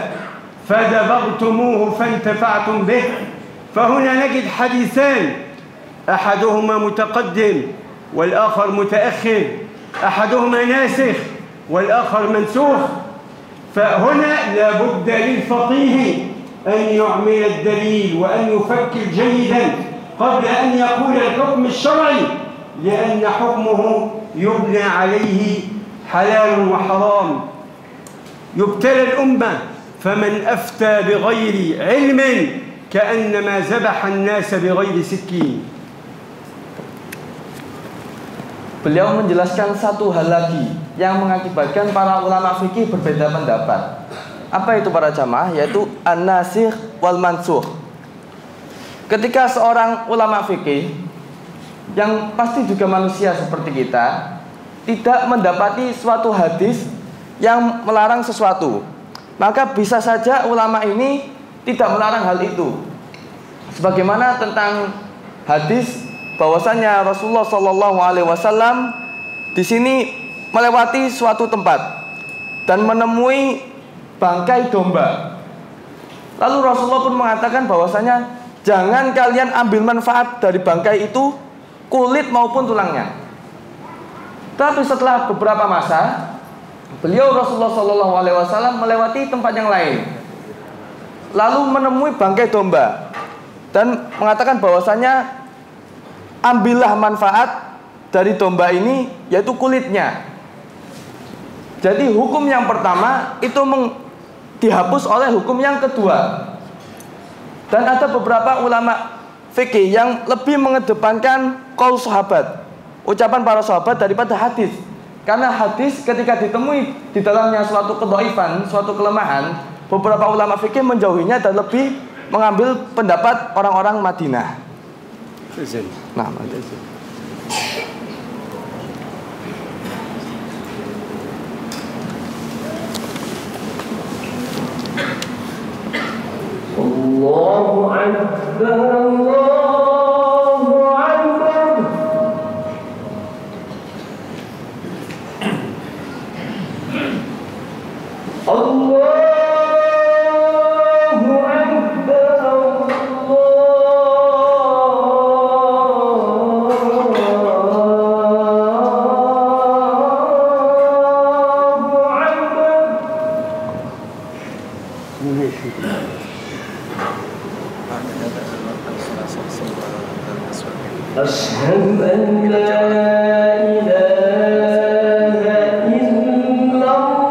فدبغتموه فانتفعتم به. فهنا نجد حديثان، أحدهما متقدم والآخر متأخر، أحدهما ناسخ والآخر منسوخ. فهنا لابد للفقيه أن يعمل الدليل وأن يفكر جيدا قبل أن يقول الحكم الشرعي، لأن حكمه يبنى عليه حلال وحرام. يبتلى الأمة فمن أفتى بغير علم كأنما ذبح الناس بغير سكين. Beliau menjelaskan satu hal lagi yang mengakibatkan para ulama fikih berbeda pendapat. Apa itu para jamaah? Yaitu an-nasikh wal mansukh. Ketika seorang ulama fikih yang pasti juga manusia seperti kita tidak mendapati suatu hadis yang melarang sesuatu, maka bisa saja ulama ini tidak melarang hal itu. Sebagaimana tentang hadis bahwasanya Rasulullah SAW di sini melewati suatu tempat dan menemui bangkai domba. Lalu Rasulullah pun mengatakan bahwasanya jangan kalian ambil manfaat dari bangkai itu, kulit maupun tulangnya. Tapi setelah beberapa masa, beliau Rasulullah SAW melewati tempat yang lain, lalu menemui bangkai domba dan mengatakan bahwasanya ambillah manfaat dari domba ini, yaitu kulitnya. Jadi hukum yang pertama itu dihapus oleh hukum yang kedua. Dan ada beberapa ulama fikih yang lebih mengedepankan qaul sahabat, ucapan para sahabat daripada hadis. Karena hadis ketika ditemui di dalamnya suatu kedhaifan, suatu kelemahan, beberapa ulama fikih menjauhinya dan lebih mengambil pendapat orang-orang Madinah. Nah, Allahu Akbar, Allahu Akbar. Allahu Akbar, أشهد أن لا إله إلا الله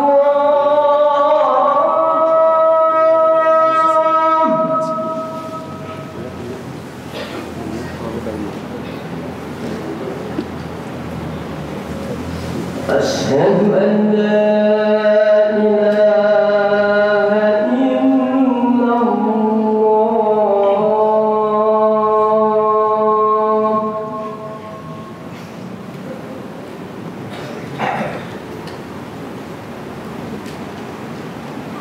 أشهد أن لا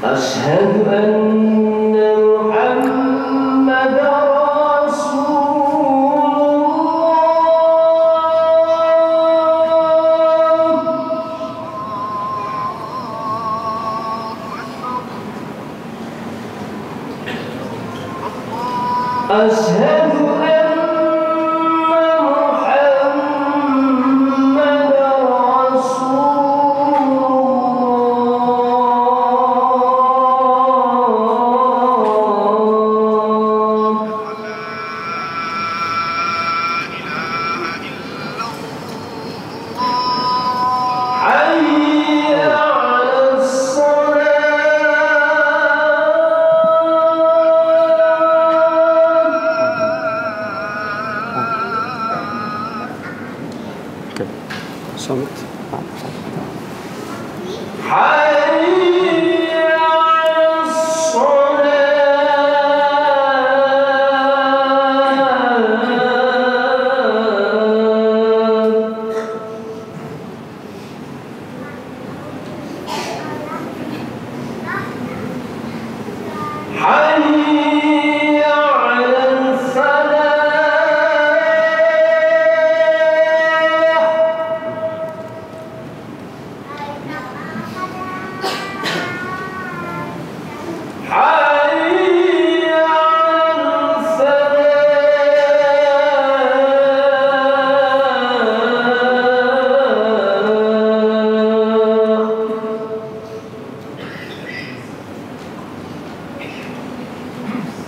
أشهد أن محمدا رسول الله أشهد أن محمدا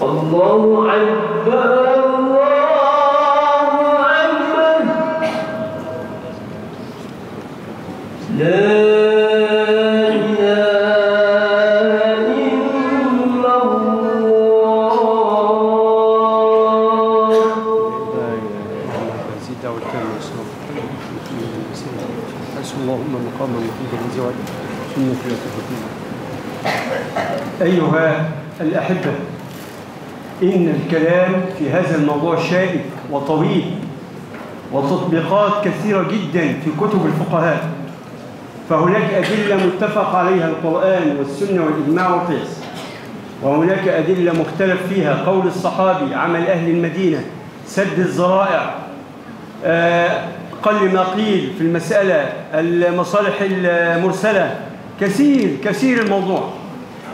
الله أكبر الله أكبر لا إله إلا الله زد وكرم حسن اللهم مقاما محمودا الذي وعده إنك لا تخلف أيها الأحبة، إن الكلام في هذا الموضوع شائك وطويل وتطبيقات كثيرة جدا في كتب الفقهاء، فهناك أدلة متفق عليها القرآن والسنة والإجماع والقياس، وهناك أدلة مختلف فيها قول الصحابي، عمل أهل المدينة، سد الذرائع، قل ما قيل في المسألة، المصالح المرسلة، كثير الموضوع.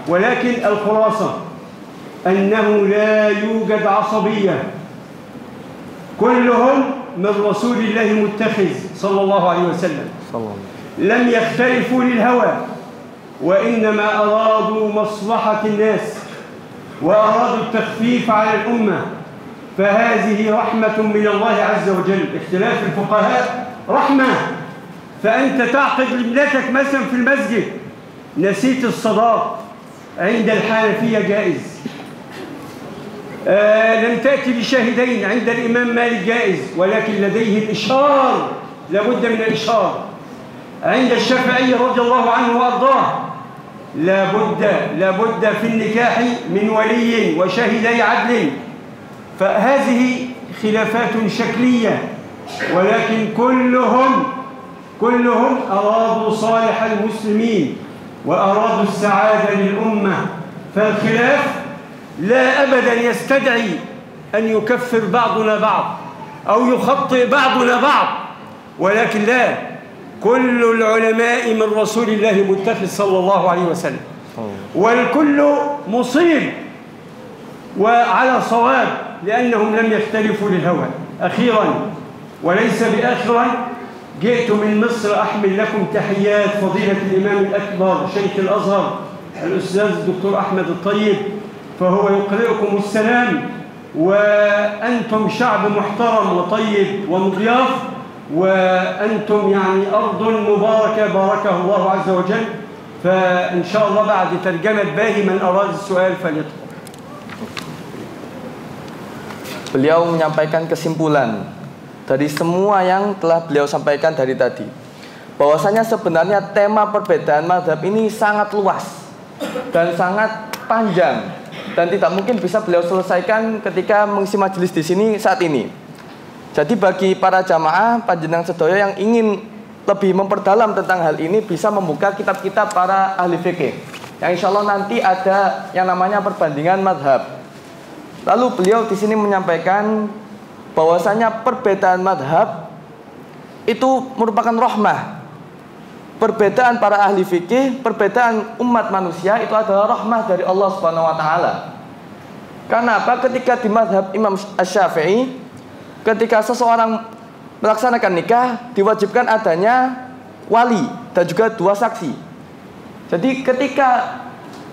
ولكن الخلاصة أنه لا يوجد عصبية، كلهم من رسول الله متخذ صلى الله عليه وسلم، لم يختلفوا للهوى، وإنما أرادوا مصلحة الناس وأرادوا التخفيف على الأمة، فهذه رحمة من الله عز وجل. اختلاف الفقهاء رحمة. فأنت تعقد ابنتك مثلا في المسجد، نسيت الصلاة، عند الحنفية جائز. لم تأتي بشاهدين، عند الإمام مالك جائز، ولكن لديه الإشهار، لابد من الإشهار. عند الشافعي رضي الله عنه وأرضاه لابد في النكاح من ولي وشاهدي عدل. فهذه خلافات شكلية، ولكن كلهم أرادوا صالح المسلمين وأرادوا السعادة للأمة. فالخلاف لا أبدا يستدعي أن يكفر بعضنا بعض أو يخطئ بعضنا بعض، ولكن لا، كل العلماء من رسول الله متخذ صلى الله عليه وسلم، والكل مصيب وعلى صواب، لأنهم لم يختلفوا للهوى. أخيرا وليس بآخرا، جئت من مصر أحمل لكم تحيات فضيلة الإمام الأكبر شيخ الأزهر الأستاذ الدكتور أحمد الطيب، فهو يقرئكم السلام، وأنتم شعب محترم وطيب ومضياف، وأنتم يعني أرض مباركة باركها الله عز وجل. فإن شاء الله بعد ترجمة باهي من أراد السؤال فليطلب. Beliau menyampaikan kesimpulan dari semua yang telah beliau sampaikan dari tadi, bahwasanya sebenarnya tema perbedaan mazhab ini sangat luas dan sangat panjang, dan tidak mungkin bisa beliau selesaikan ketika mengisi majelis di sini saat ini. Jadi bagi para jamaah panjenengan sedaya yang ingin lebih memperdalam tentang hal ini, bisa membuka kitab-kitab para ahli fikih, yang insya Allah nanti ada yang namanya perbandingan mazhab. Lalu beliau di sini menyampaikan bahwasanya perbedaan mazhab itu merupakan rahmah. Perbedaan para ahli fikih, perbedaan umat manusia itu adalah rahmah dari Allah Subhanahu wa taala. Karena apa? Ketika di mazhab Imam Asy-Syafi'i, ketika seseorang melaksanakan nikah diwajibkan adanya wali dan juga 2 saksi. Jadi ketika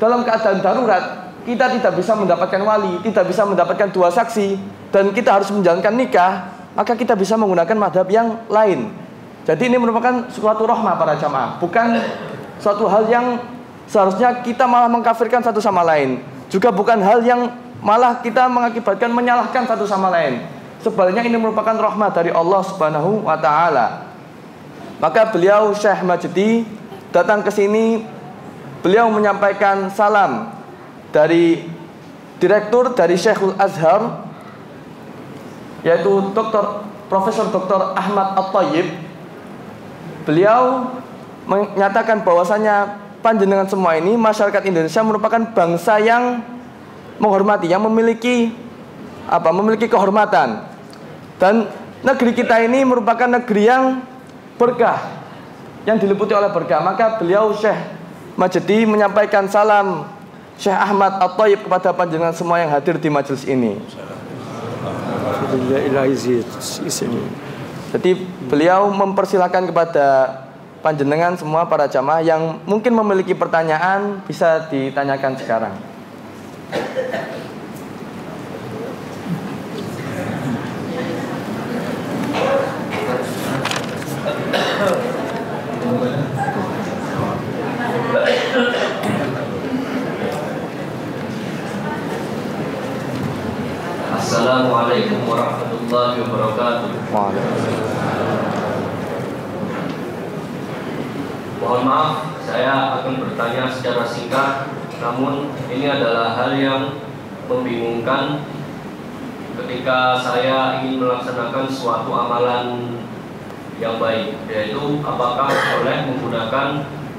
dalam keadaan darurat kita tidak bisa mendapatkan wali, tidak bisa mendapatkan 2 saksi, dan kita harus menjalankan nikah, maka kita bisa menggunakan madhab yang lain. Jadi ini merupakan suatu rahmah para jamaah, bukan suatu hal yang seharusnya kita malah mengkafirkan satu sama lain, juga bukan hal yang malah kita mengakibatkan menyalahkan satu sama lain. Sebaliknya ini merupakan rahmah dari Allah Subhanahu wa taala. Maka beliau Syekh Majdi datang ke sini, beliau menyampaikan salam dari direktur dari Syekhul Azhar, yaitu Profesor Dr. Ahmad At-Tayyib. Beliau menyatakan bahwasanya panjenengan semua ini, masyarakat Indonesia merupakan bangsa yang menghormati, yang memiliki kehormatan, dan negeri kita ini merupakan negeri yang berkah, yang diliputi oleh berkah. Maka beliau Syekh Majdi menyampaikan salam Syekh Ahmad At-Tayyib kepada panjenengan semua yang hadir di majelis ini. Jadi beliau mempersilahkan kepada panjenengan semua para jamaah yang mungkin memiliki pertanyaan bisa ditanyakan sekarang. Assalamualaikum warahmatullahi wabarakatuh. Mohon maaf, saya akan bertanya secara singkat, namun ini adalah hal yang membingungkan ketika saya ingin melaksanakan suatu amalan yang baik, yaitu apakah boleh menggunakan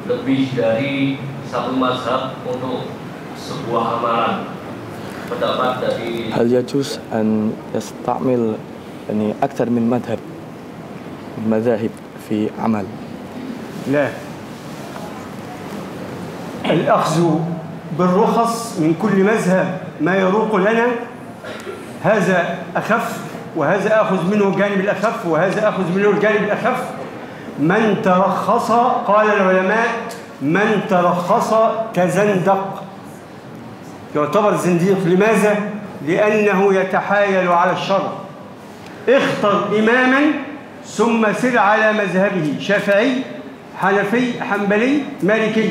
lebih dari satu mazhab untuk sebuah amalan. Pendapat dari hal yajuz an yastamil yani akthar min madhahib fi amal. لا، الأخذ بالرخص من كل مذهب ما يروق لنا، هذا أخف وهذا أخذ منه الجانب الأخف وهذا أخذ منه الجانب الأخف. من ترخص، قال العلماء، من ترخص كزندق، يعتبر زنديق. لماذا؟ لأنه يتحايل على الشر. اختر إماما ثم سر على مذهبه، شافعي، حنفي، حنبلي، مالكي،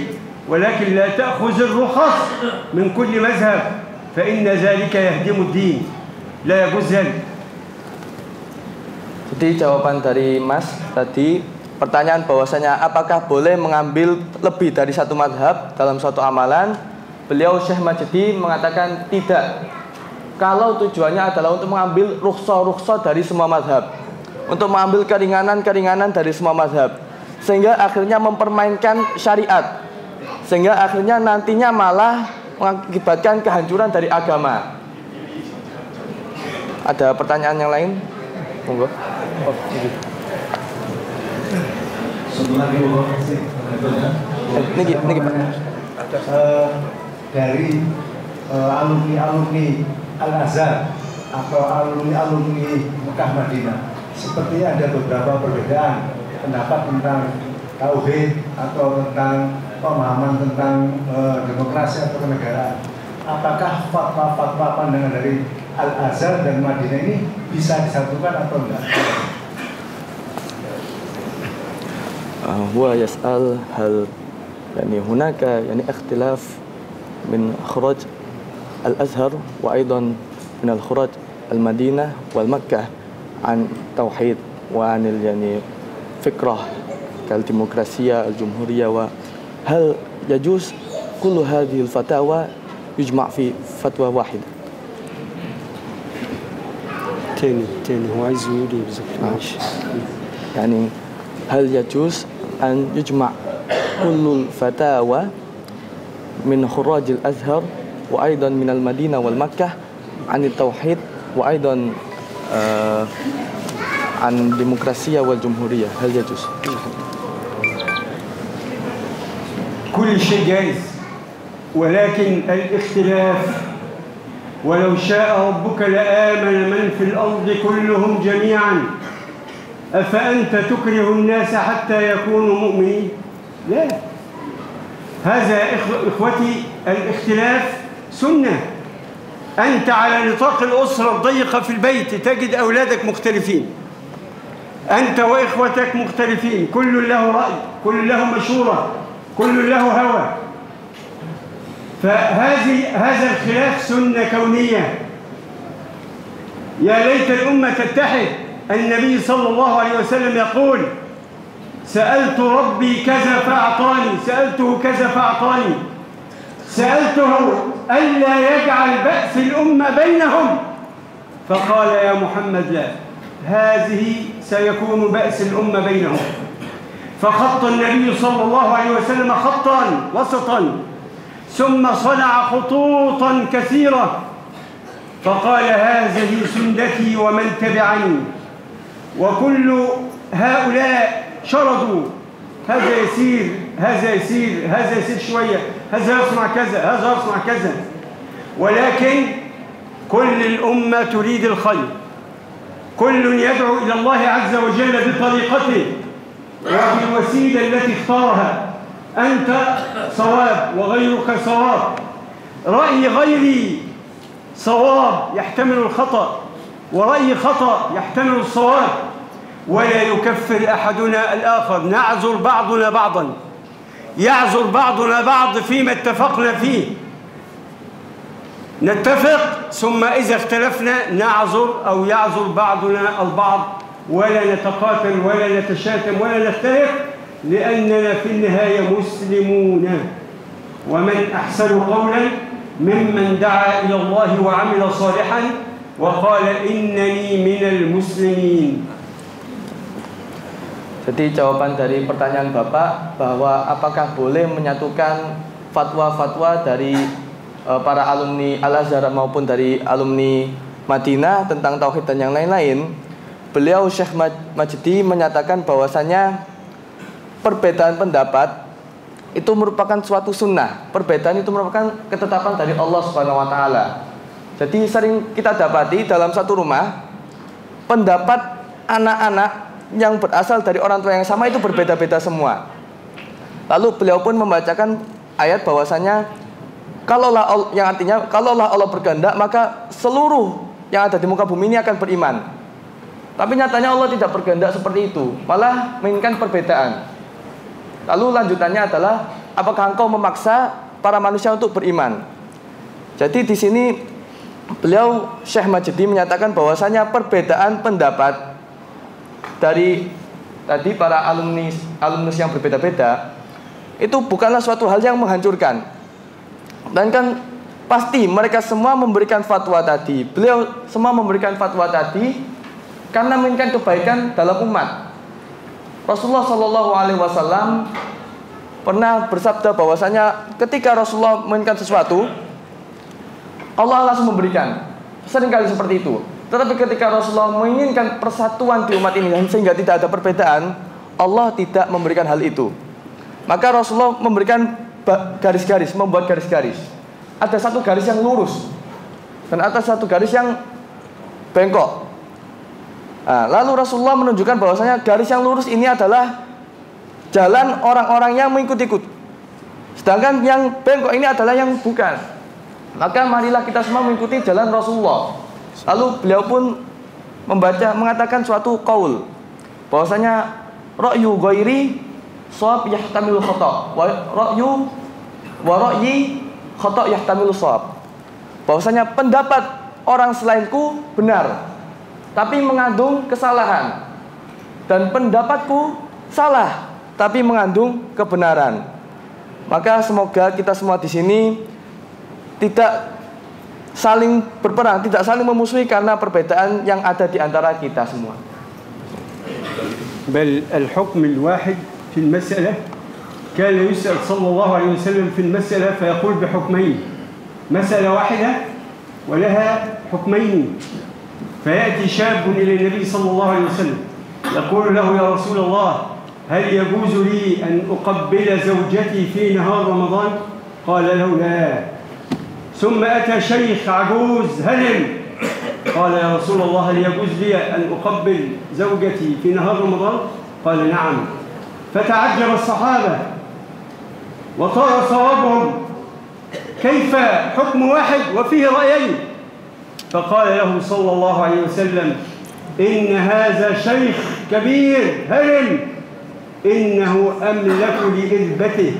ولكن لا تأخذ الرخص من كل مذهب، فإن ذلك يهدم الدين، لا يجوز ذلك. Jadi jawaban dari Mas tadi, pertanyaan bahwasanya apakah boleh mengambil lebih dari satu madhab dalam suatu amalan, beliau Syekh Majdi mengatakan tidak. Kalau tujuannya adalah untuk mengambil rukhsah dari semua madhab, untuk mengambil keringanan-keringanan dari semua madhab, sehingga akhirnya mempermainkan syariat, sehingga akhirnya nantinya malah mengakibatkan kehancuran dari agama. Ada pertanyaan yang lain? Monggo. Oh, ini dari alumni Al-Azhar atau alumni Mekah Madinah, sepertinya ada beberapa perbedaan pendapat tentang tauhid atau tentang pemahaman tentang demokrasi atau kenegaraan. Apakah fatwa-fatwa pandangan dari Al-Azhar dan Madinah ini bisa disatukan atau enggak? هو يسأل هل يعني هناك يعني اختلاف من خروج الأزهر وأيضا من الخروج المدينة والمكة عن توحيد وعن يعني فكرة كالديمقراطية الجمهورية، وهل يجوز كل هذه الفتاوى يجمع في فتوى واحدة؟ تاني هو عايز يقول ايه بالظبط؟ يعني هل يجوز أن يجمع كل الفتاوى من خراج الأزهر وأيضا من المدينة والمكة عن التوحيد وأيضا عن الديمقراطية والجمهورية، هل يجوز؟ كل شيء جائز، ولكن الاختلاف. ولو شاء ربك لآمن من في الأرض كلهم جميعا أفأنت تكره الناس حتى يكونوا مؤمنين؟ لا، هذا إخوتي الاختلاف سنة. أنت على نطاق الأسرة الضيقة في البيت تجد أولادك مختلفين، أنت وإخوتك مختلفين، كل له رأي، كل له مشورة، كل له هوى. هذا الخلاف سنة كونية. يا ليت الأمة تتحد. النبي صلى الله عليه وسلم يقول: سألت ربي كذا فأعطاني، سألته كذا فأعطاني، سألته ألا يجعل بأس الأمة بينهم، فقال يا محمد لا، هذه سيكون بأس الأمة بينهم. فخط النبي صلى الله عليه وسلم خطا وسطا، ثم صنع خطوطا كثيرة، فقال: هذه سنتي ومن تبعني. وكل هؤلاء شردوا، هذا يسير هذا يسير هذا يسير شوية، هذا يصنع كذا هذا يصنع كذا، ولكن كل الأمة تريد الخير، كل يدعو إلى الله عز وجل بطريقته وبالوسيلة التي اختارها. أنت صواب وغيرك صواب، رأي غيري صواب يحتمل الخطأ، ورأي خطأ يحتمل الصواب، ولا يكفر أحدنا الآخر. نعذر بعضنا بعضا، يعذر بعضنا بعض فيما اتفقنا فيه، نتفق ثم إذا اختلفنا نعذر أو يعذر بعضنا البعض، ولا نتقاتل ولا نتشاتم ولا نختلف، لأننا في النهاية مسلمون. ومن أحسن قولا ممن دعا إلى الله وعمل صالحا وقال إنني من المسلمين. Jadi jawaban dari pertanyaan Bapak bahwa apakah boleh menyatukan fatwa-fatwa dari para alumni Al-Azhar maupun dari alumni Madinah tentang tauhid dan yang lain-lain, beliau Syekh Majdi menyatakan bahwasanya perbedaan pendapat itu merupakan suatu sunnah. Perbedaan itu merupakan ketetapan dari Allah Subhanahu wa taala. Jadi sering kita dapati dalam satu rumah pendapat anak-anak yang berasal dari orang tua yang sama itu berbeda-beda semua. Lalu beliau pun membacakan ayat bahwasanya yang artinya kalaulah Allah berkehendak maka seluruh yang ada di muka bumi ini akan beriman. Tapi nyatanya Allah tidak berkehendak seperti itu, malah menginginkan perbedaan. Lalu lanjutannya adalah apakah engkau memaksa para manusia untuk beriman? Jadi di sini beliau Syekh Majdi menyatakan bahwasanya perbedaan pendapat dari tadi para alumnus yang berbeda-beda itu bukanlah suatu hal yang menghancurkan. Dan kan pasti mereka semua memberikan fatwa tadi. Beliau semua memberikan fatwa tadi karena menginginkan kebaikan dalam umat. Rasulullah Shallallahu Alaihi Wasallam pernah bersabda bahwasanya ketika Rasulullah menginginkan sesuatu, Allah langsung memberikan. Seringkali seperti itu. Tetapi ketika Rasulullah menginginkan persatuan di umat ini sehingga tidak ada perbedaan, Allah tidak memberikan hal itu. Maka Rasulullah memberikan garis-garis, membuat garis-garis. Ada satu garis yang lurus dan ada satu garis yang bengkok. Nah, lalu Rasulullah menunjukkan bahwasanya garis yang lurus ini adalah jalan orang-orang yang mengikut-ikut. Sedangkan yang bengkok ini adalah yang bukan. Maka marilah kita semua mengikuti jalan Rasulullah. Lalu beliau pun mengatakan suatu qaul bahwasanya ra'yu ghairi shawab yahtamilu khata' wa ra'yi khata' yahtamilu shawab. Bahwasanya pendapat orang selainku benar tapi mengandung kesalahan, dan pendapatku salah tapi mengandung kebenaran. Maka semoga kita semua di sini tidak saling berperang, tidak saling memusuhi karena perbedaan yang ada di antara kita semua. بل الحكم الواحد في المسألة كان يسأل صلى الله عليه وسلم في المسألة فيقول بحكمين، مسألة واحدة ولها حكمين. فيأتي شاب إلى النبي صلى الله عليه وسلم يقول له يا رسول الله هل يجوز لي أن أقبل زوجتي في نهار رمضان؟ قال له لا. ثم أتى شيخ عجوز هلم قال يا رسول الله هل يجوز لي أن أقبل زوجتي في نهار رمضان؟ قال نعم. فتعجب الصحابة وطار صوابهم كيف حكم واحد وفيه رأيين؟ فقال له صلى الله عليه وسلم إن هذا شيخ كبير هرم إنه أملك لإذبته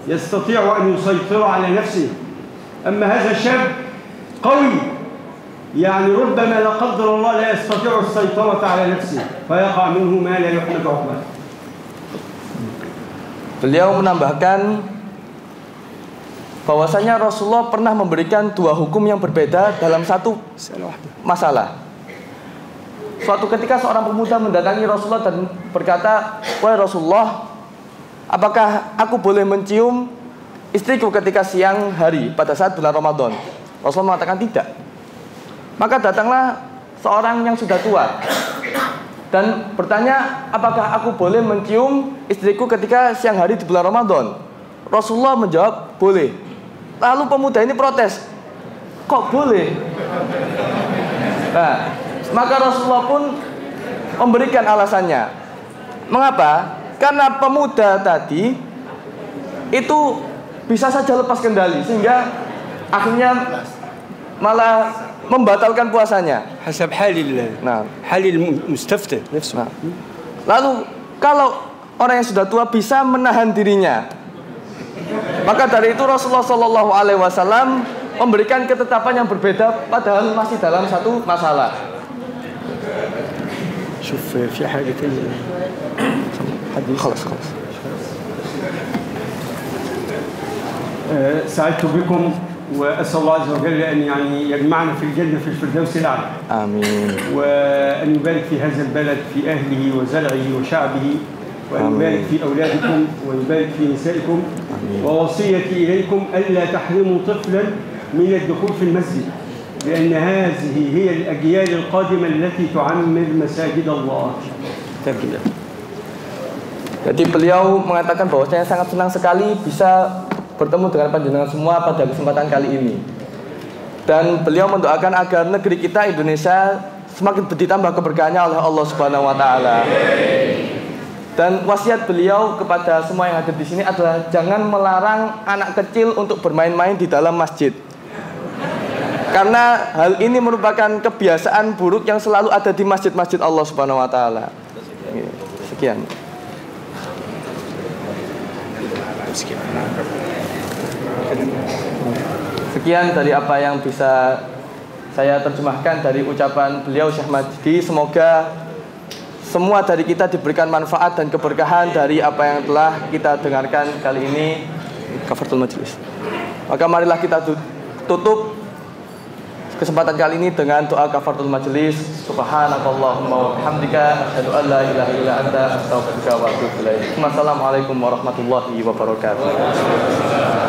يستطيع أن يسيطر على نفسه، أما هذا الشاب قوي يعني ربما لا قدر الله لا يستطيع السيطرة على نفسه فيقع منه ما لا يحمد عقباه. Beliau menambahkan bahwasanya Rasulullah pernah memberikan dua hukum yang berbeda dalam satu masalah. Suatu ketika seorang pemuda mendatangi Rasulullah dan berkata, "Wahai Rasulullah, apakah aku boleh mencium istriku ketika siang hari pada saat bulan Ramadan?" Rasulullah mengatakan tidak. Maka datanglah seorang yang sudah tua dan bertanya, "Apakah aku boleh mencium istriku ketika siang hari di bulan Ramadan?" Rasulullah menjawab, "Boleh." Lalu pemuda ini protes, "Kok boleh?" Nah, maka Rasulullah pun memberikan alasannya. Mengapa? Karena pemuda tadi itu bisa saja lepas kendali sehingga akhirnya malah membatalkan puasanya. حسب حال المستفتى نفسه. Nah, lalu kalau orang yang sudah tua bisa menahan dirinya, maka dari itu Rasulullah Shallallahu Alaihi Wasallam memberikan ketetapan yang berbeda padahal masih dalam satu masalah. شوف في حاجة تانية خلاص. سعدت بكم وأسأل الله عز وجل أن يعني يجمعنا في الجنة في الفردوس الأعلى. آمين. وأن يبارك في هذا البلد في أهله وزرعه وشعبه، وأن يبارك في أولادكم ويبارك في نسائكم. ووصيتي إليكم ألا تحرموا طفلا من الدخول في المسجد لأن هذه هي الأجيال القادمة التي تعمر مساجد الله. Jadi beliau mengatakan bahwasanya sangat senang sekali bisa bertemu dengan panjenengan semua pada kesempatan kali ini. Dan beliau mendoakan agar negeri kita Indonesia semakin ditambah keberkahannya oleh Allah Subhanahu wa taala. Dan wasiat beliau kepada semua yang hadir di sini adalah jangan melarang anak kecil untuk bermain-main di dalam masjid. Karena hal ini merupakan kebiasaan buruk yang selalu ada di masjid-masjid Allah Subhanahu wa taala. Sekian. Sekian dari apa yang bisa saya terjemahkan dari ucapan beliau Syekh Majdi. Semoga semua dari kita diberikan manfaat dan keberkahan dari apa yang telah kita dengarkan kali ini. Kafaratul Majlis. Maka marilah kita tutup kesempatan kali ini dengan doa kafaratul Majlis. Subhanakallahumma wa bihamdika asyhadu an la ilaha illa anta astaghfiruka wa atubu ilaik. Wassalamualaikum warahmatullahi wabarakatuh.